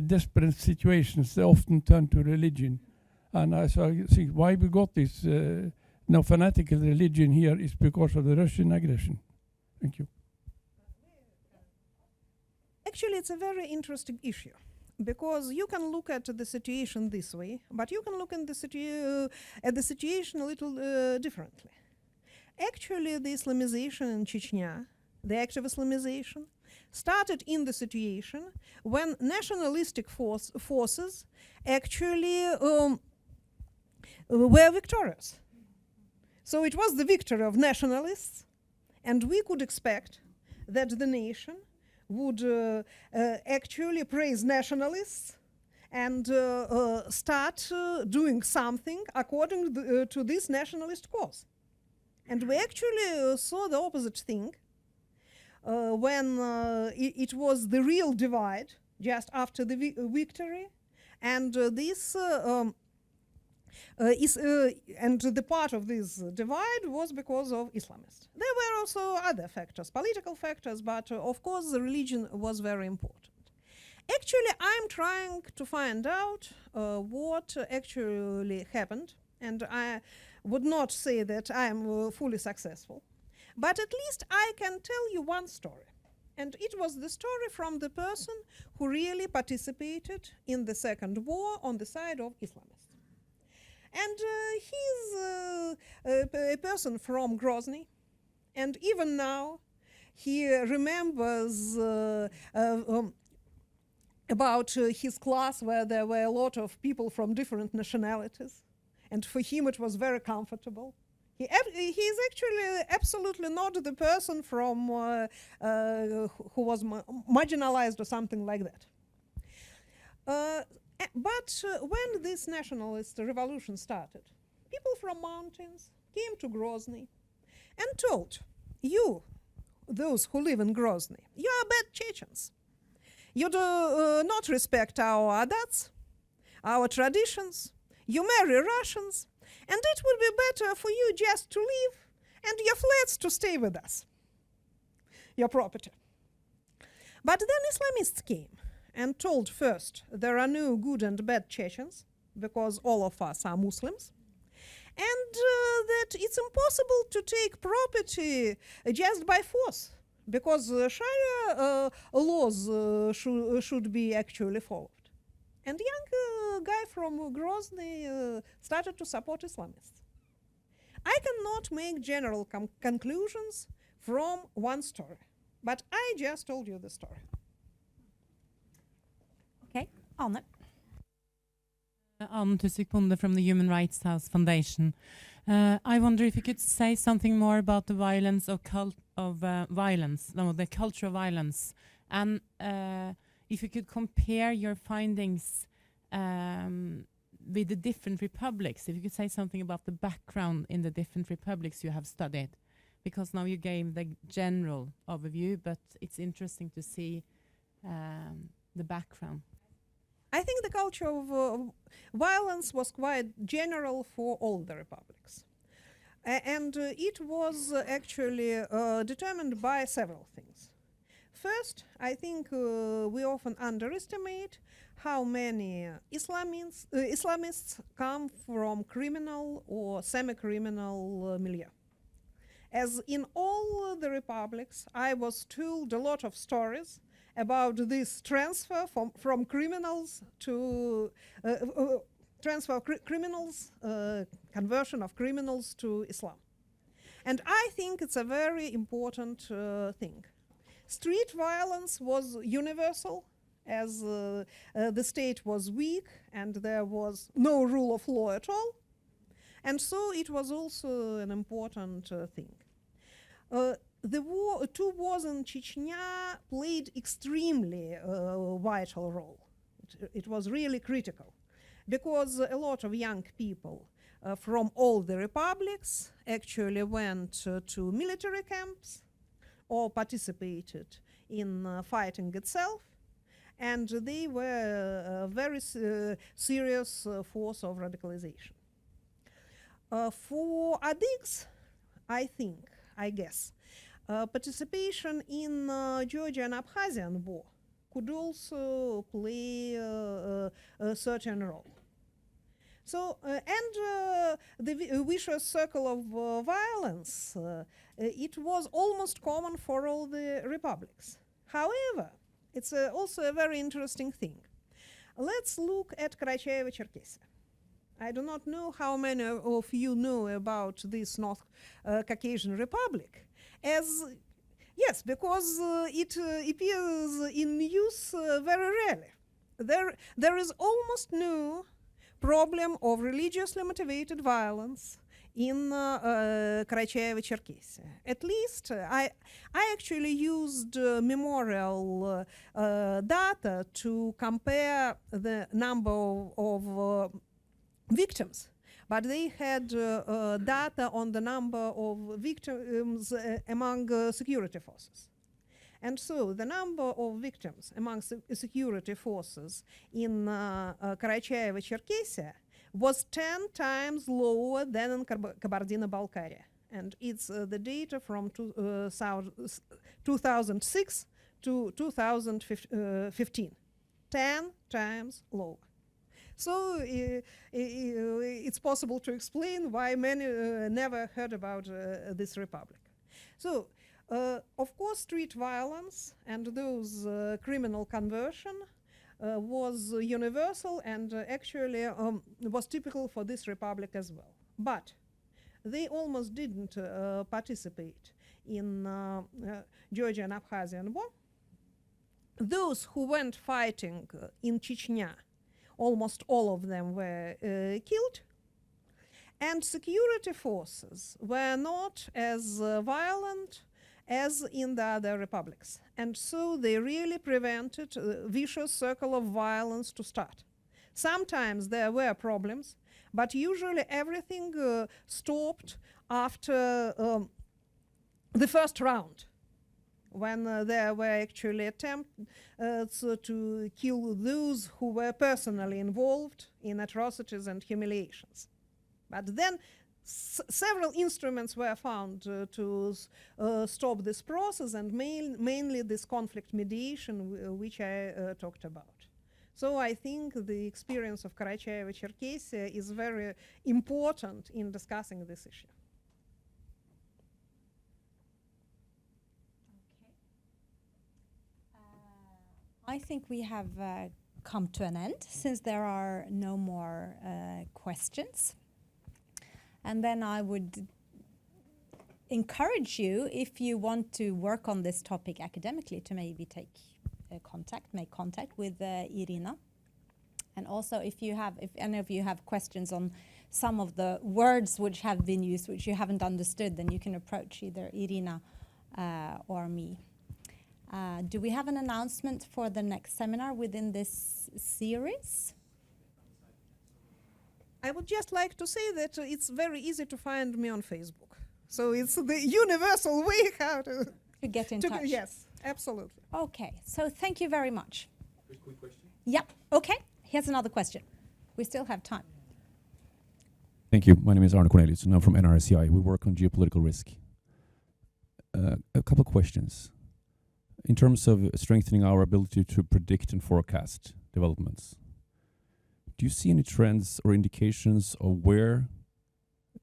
desperate situations, they often turn to religion. And I think why we got this now fanatical religion here is because of the Russian aggression. Thank you. Actually, it's a very interesting issue, because you can look at the situation this way, but you can look at the situation a little differently. Actually, the Islamization in Chechnya, the active Islamization, started in the situation when nationalistic forces actually were victorious. So it was the victory of nationalists, and we could expect that the nation would actually praise nationalists and start doing something according to this nationalist cause. And we actually saw the opposite thing when it was the real divide just after the victory, and and the part of this divide was because of Islamists. There were also other factors, political factors, but of course the religion was very important. Actually, I'm trying to find out what actually happened, and I would not say that I am fully successful, but at least I can tell you one story. And it was the story from the person who really participated in the Second War on the side of Islamists. And he's a person from Grozny, and even now he remembers about his class where there were a lot of people from different nationalities, and for him it was very comfortable. He is actually absolutely not the person from who was marginalized or something like that. But when this nationalist revolution started, people from mountains came to Grozny and told, you, those who live in Grozny, you are bad Chechens. You do not respect our adats, our traditions. You marry Russians, and it would be better for you just to leave and your flats to stay with us, your property. But then Islamists came and told first there are no good and bad Chechens because all of us are Muslims, and that it's impossible to take property just by force because Sharia laws should be actually followed. And young guy from Grozny started to support Islamists. I cannot make general conclusions from one story, but I just told you the story. Okay, Anne. Anne Tusvik-Bonde from the Human Rights House Foundation. I wonder if you could say something more about the violence of the culture of violence, and if you could compare your findings with the different republics, if you could say something about the background in the different republics you have studied, because now you gave the general overview, but it's interesting to see the background. I think the culture of violence was quite general for all the republics. And it was actually determined by several things. First, I think we often underestimate how many Islamists come from criminal or semi-criminal milieu. As in all the republics, I was told a lot of stories about this transfer from criminals to conversion of criminals to Islam. And I think it's a very important thing. Street violence was universal, as the state was weak and there was no rule of law at all. And so it was also an important thing. The two wars in Chechnya played extremely vital role. It was really critical, because a lot of young people from all the republics actually went to military camps or participated in fighting itself, and they were a very serious force of radicalization. For adicts, I guess, participation in Georgia and Abkhazian war could also play a certain role. So, and the vicious circle of violence, it was almost common for all the republics. However, it's also a very interesting thing. Let's look at Karacháyevo-Cherkessia. I do not know how many of you know about this North Caucasian Republic, yes, because it appears in news very rarely. There is almost no problem of religiously motivated violence in Karacháyevo-Cherkessia. At least I actually used memorial data to compare the number of victims, but they had data on the number of victims among security forces. And so the number of victims among security forces in Karacháyevo-Cherkessia was 10 times lower than in Kabardino-Balkaria. And it's the data from 2006 to 2015. 10 times lower. So it's possible to explain why many never heard about this republic. So, of course, street violence and those criminal conversion was universal and actually was typical for this republic as well. But they almost didn't participate in Georgian Abkhazian war. Those who went fighting in Chechnya, almost all of them were killed. And security forces were not as violent as in the other republics. And so they really prevented a vicious circle of violence to start. Sometimes there were problems, but usually everything stopped after the first round, when there were actually attempts to kill those who were personally involved in atrocities and humiliations. But then several instruments were found to stop this process, and mainly this conflict mediation, which I talked about. So I think the experience of Karacháyevo-Cherkessia is very important in discussing this issue. I think we have come to an end, since there are no more questions. And then I would encourage you, if you want to work on this topic academically, to maybe make contact with Irina. And also, if any of you have questions on some of the words which have been used, which you haven't understood, then you can approach either Irina or me. Do we have an announcement for the next seminar within this series? I would just like to say that it's very easy to find me on Facebook. So it's the universal way how to get in touch. Yes, absolutely. Okay, so thank you very much. Quick question. Yeah, okay. Here's another question. We still have time. Thank you. My name is Arne Cornelius, and I'm from NRSCI. We work on geopolitical risk. A couple of questions. In terms of strengthening our ability to predict and forecast developments, do you see any trends or indications of where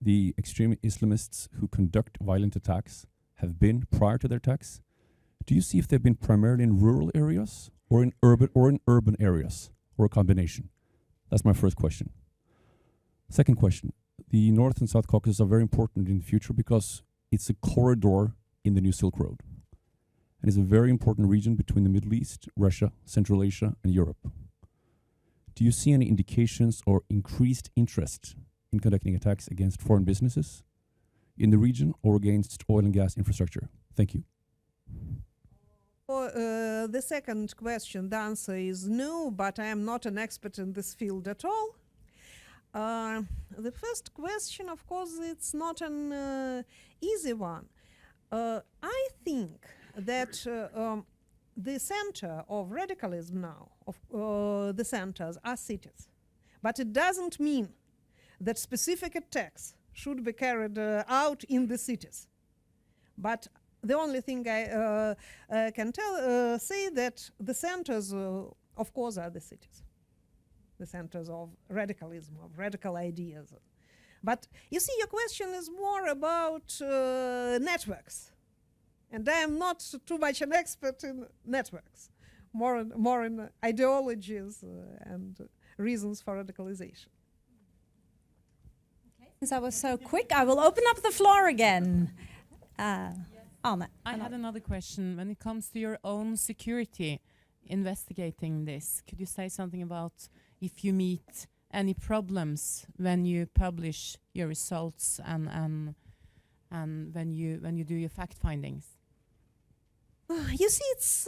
the extreme Islamists who conduct violent attacks have been prior to their attacks? Do you see if they've been primarily in rural areas or in urban areas, or a combination? That's my first question. Second question. The North and South Caucasus are very important in the future because it's a corridor in the new Silk Road. And it's a very important region between the Middle East, Russia, Central Asia, and Europe. Do you see any indications or increased interest in conducting attacks against foreign businesses in the region or against oil and gas infrastructure? Thank you. For the second question, the answer is no, but I am not an expert in this field at all. The first question, of course, it's not an easy one. I think that the center of radicalism now, the centers are cities. But it doesn't mean that specific attacks should be carried out in the cities. But the only thing I can say that the centers, of course, are the cities. The centers of radicalism, of radical ideas. But you see, your question is more about networks. And I am not too much an expert in networks, more in ideologies and reasons for radicalization. Okay. Since I was so quick, I will open up the floor again. Anna. I had another question. When it comes to your own security investigating this, could you say something about if you meet any problems when you publish your results and when you do your fact findings? You see, it's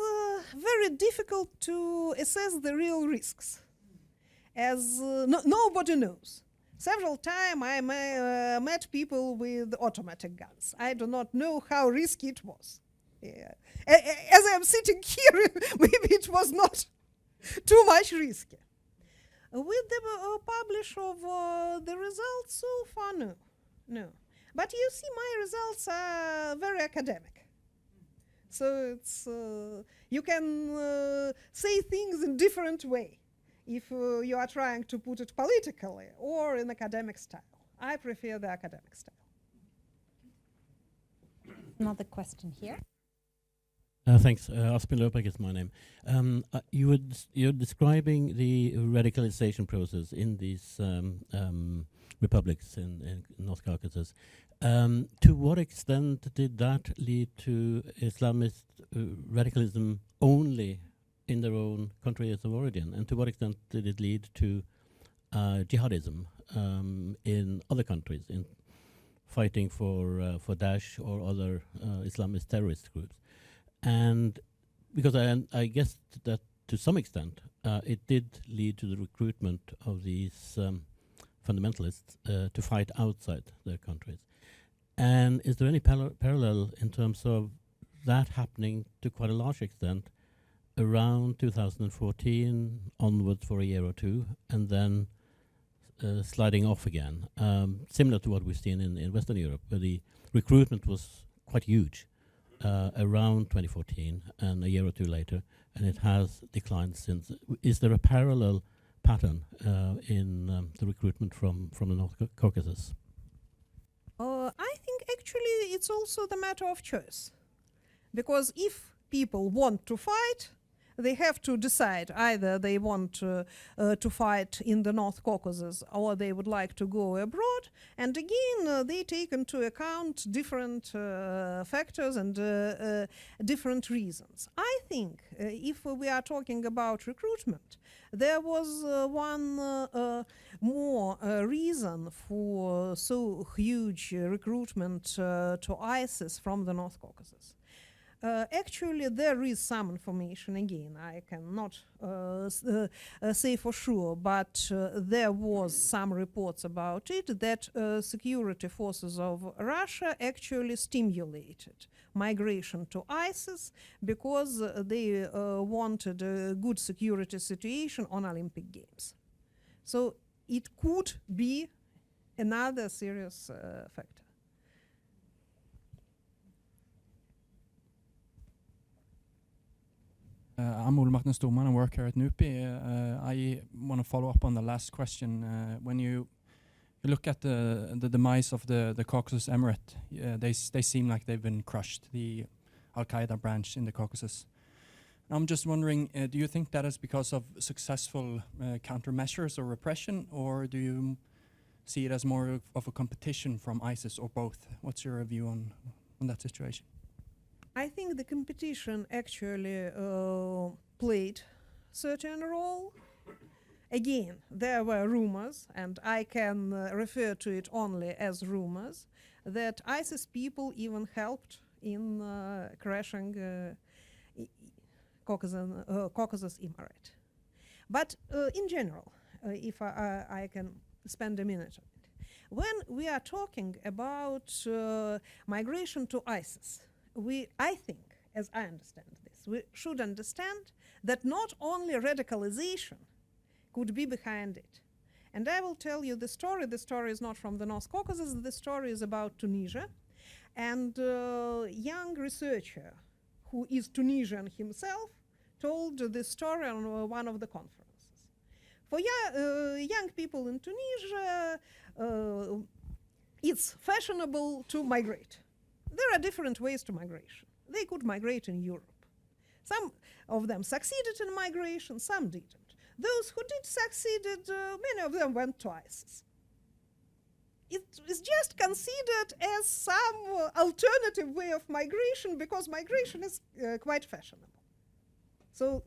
very difficult to assess the real risks, as nobody knows. Several times I met people with automatic guns. I do not know how risky it was. Yeah. As I'm sitting here, maybe it was not too much risky. With the publish of the results, so far, no. But you see, my results are very academic. So it's you can say things in different way if you are trying to put it politically or in academic style. I prefer the academic style. Another question here. Thanks. Aspen Lopak is my name. You're describing the radicalization process in these republics in North Caucasus. To what extent did that lead to Islamist radicalism only in their own countries of origin? And to what extent did it lead to jihadism in other countries, in fighting for Daesh or other Islamist terrorist groups? And because I guess that to some extent it did lead to the recruitment of these fundamentalists to fight outside their countries. And is there any parallel in terms of that happening to quite a large extent around 2014 onwards for a year or two, and then sliding off again, similar to what we've seen in Western Europe, where the recruitment was quite huge around 2014 and a year or two later, and it has declined since. Is there a parallel pattern in the recruitment from the North Caucasus? I think actually it's also the matter of choice. Because if people want to fight, they have to decide either they want to fight in the North Caucasus or they would like to go abroad. And again, they take into account different factors and different reasons. I think if we are talking about recruitment, there was one more reason for so huge recruitment to ISIS from the North Caucasus. Actually, there is some information, again, I cannot say for sure, but there was some reports about it that security forces of Russia actually stimulated migration to ISIS because they wanted a good security situation on Olympic Games. So it could be another serious factor. I'm Ole Martin Storman, I work here at NUPI. I want to follow up on the last question. When you look at the demise of the Caucasus Emirate, they seem like they've been crushed, the Al-Qaeda branch in the Caucasus. I'm just wondering, do you think that is because of successful countermeasures or repression, or do you see it as more of a competition from ISIS, or both? What's your view on that situation? I think the competition actually played certain role. Again, there were rumors, and I can refer to it only as rumors, that ISIS people even helped in crashing Caucasus Emirate. But in general, if I can spend a minute on it, when we are talking about migration to ISIS, I think, as I understand this, we should understand that not only radicalization could be behind it. And I will tell you the story. The story is not from the North Caucasus. The story is about Tunisia. And a young researcher who is Tunisian himself told this story on one of the conferences. For young people in Tunisia, it's fashionable to migrate. There are different ways to migration. They could migrate in Europe. Some of them succeeded in migration, some didn't. Those who did succeeded, many of them went to ISIS. It is just considered as some alternative way of migration because migration is quite fashionable. So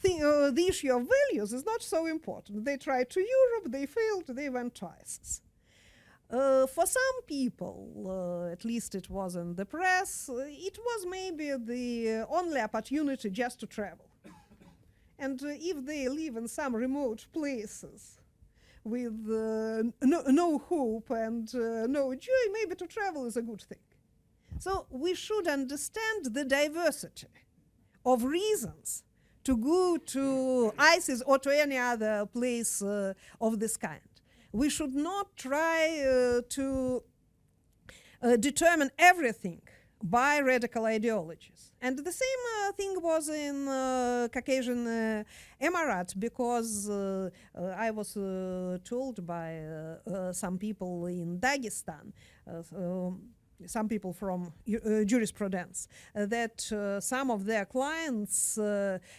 the issue of values is not so important. They tried to Europe, they failed, they went to ISIS. For some people, at least it was in the press, it was maybe the only opportunity just to travel. And if they live in some remote places with no hope and no joy, maybe to travel is a good thing. So we should understand the diversity of reasons to go to ISIS or to any other place of this kind. We should not try to determine everything by radical ideologies. And the same thing was in Caucasian Emirate, because I was told by some people in Dagestan, some people from jurisprudence, that some of their clients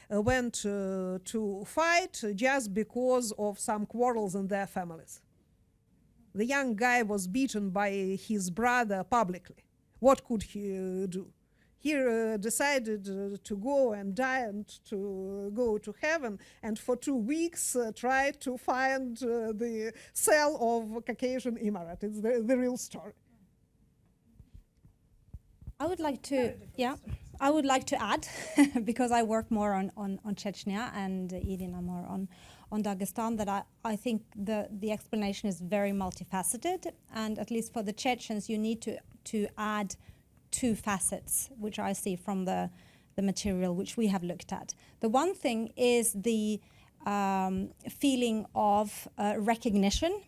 went to fight just because of some quarrels in their families. The young guy was beaten by his brother publicly. What could he do? He decided to go and die and to go to heaven, and for 2 weeks tried to find the cell of Caucasian Emirate. It's the real story. I would like to, I would like to add, because I work more on Chechnya and Irina more on Dagestan, that I think the explanation is very multifaceted, and at least for the Chechens, you need to add 2 facets, which I see from the material which we have looked at. The one thing is the feeling of recognition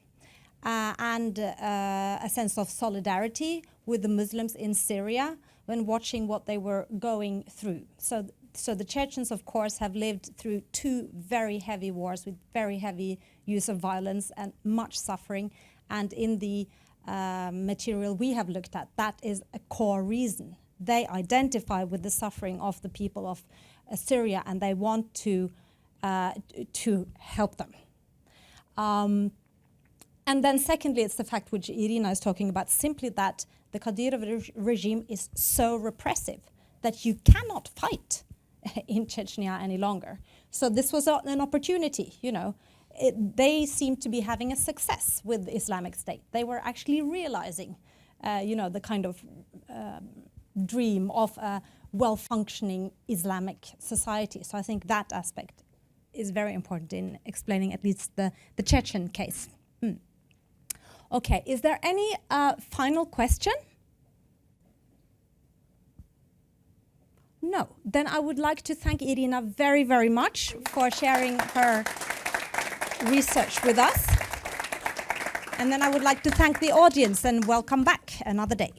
and a sense of solidarity with the Muslims in Syria when watching what they were going through. So the Chechens, of course, have lived through 2 very heavy wars with very heavy use of violence and much suffering. And in the material we have looked at, that is a core reason. They identify with the suffering of the people of Syria, and they want to help them. And then secondly, it's the fact which Irina is talking about, simply that the Kadyrov regime is so repressive that you cannot fight in Chechnya any longer. So this was an opportunity, you know. They seem to be having a success with the Islamic State. They were actually realizing, you know, the kind of dream of a well-functioning Islamic society. So I think that aspect is very important in explaining at least the Chechen case. Okay, is there any final question? No. Then I would like to thank Irina very, very much for sharing her research with us. And then I would like to thank the audience and welcome back another day.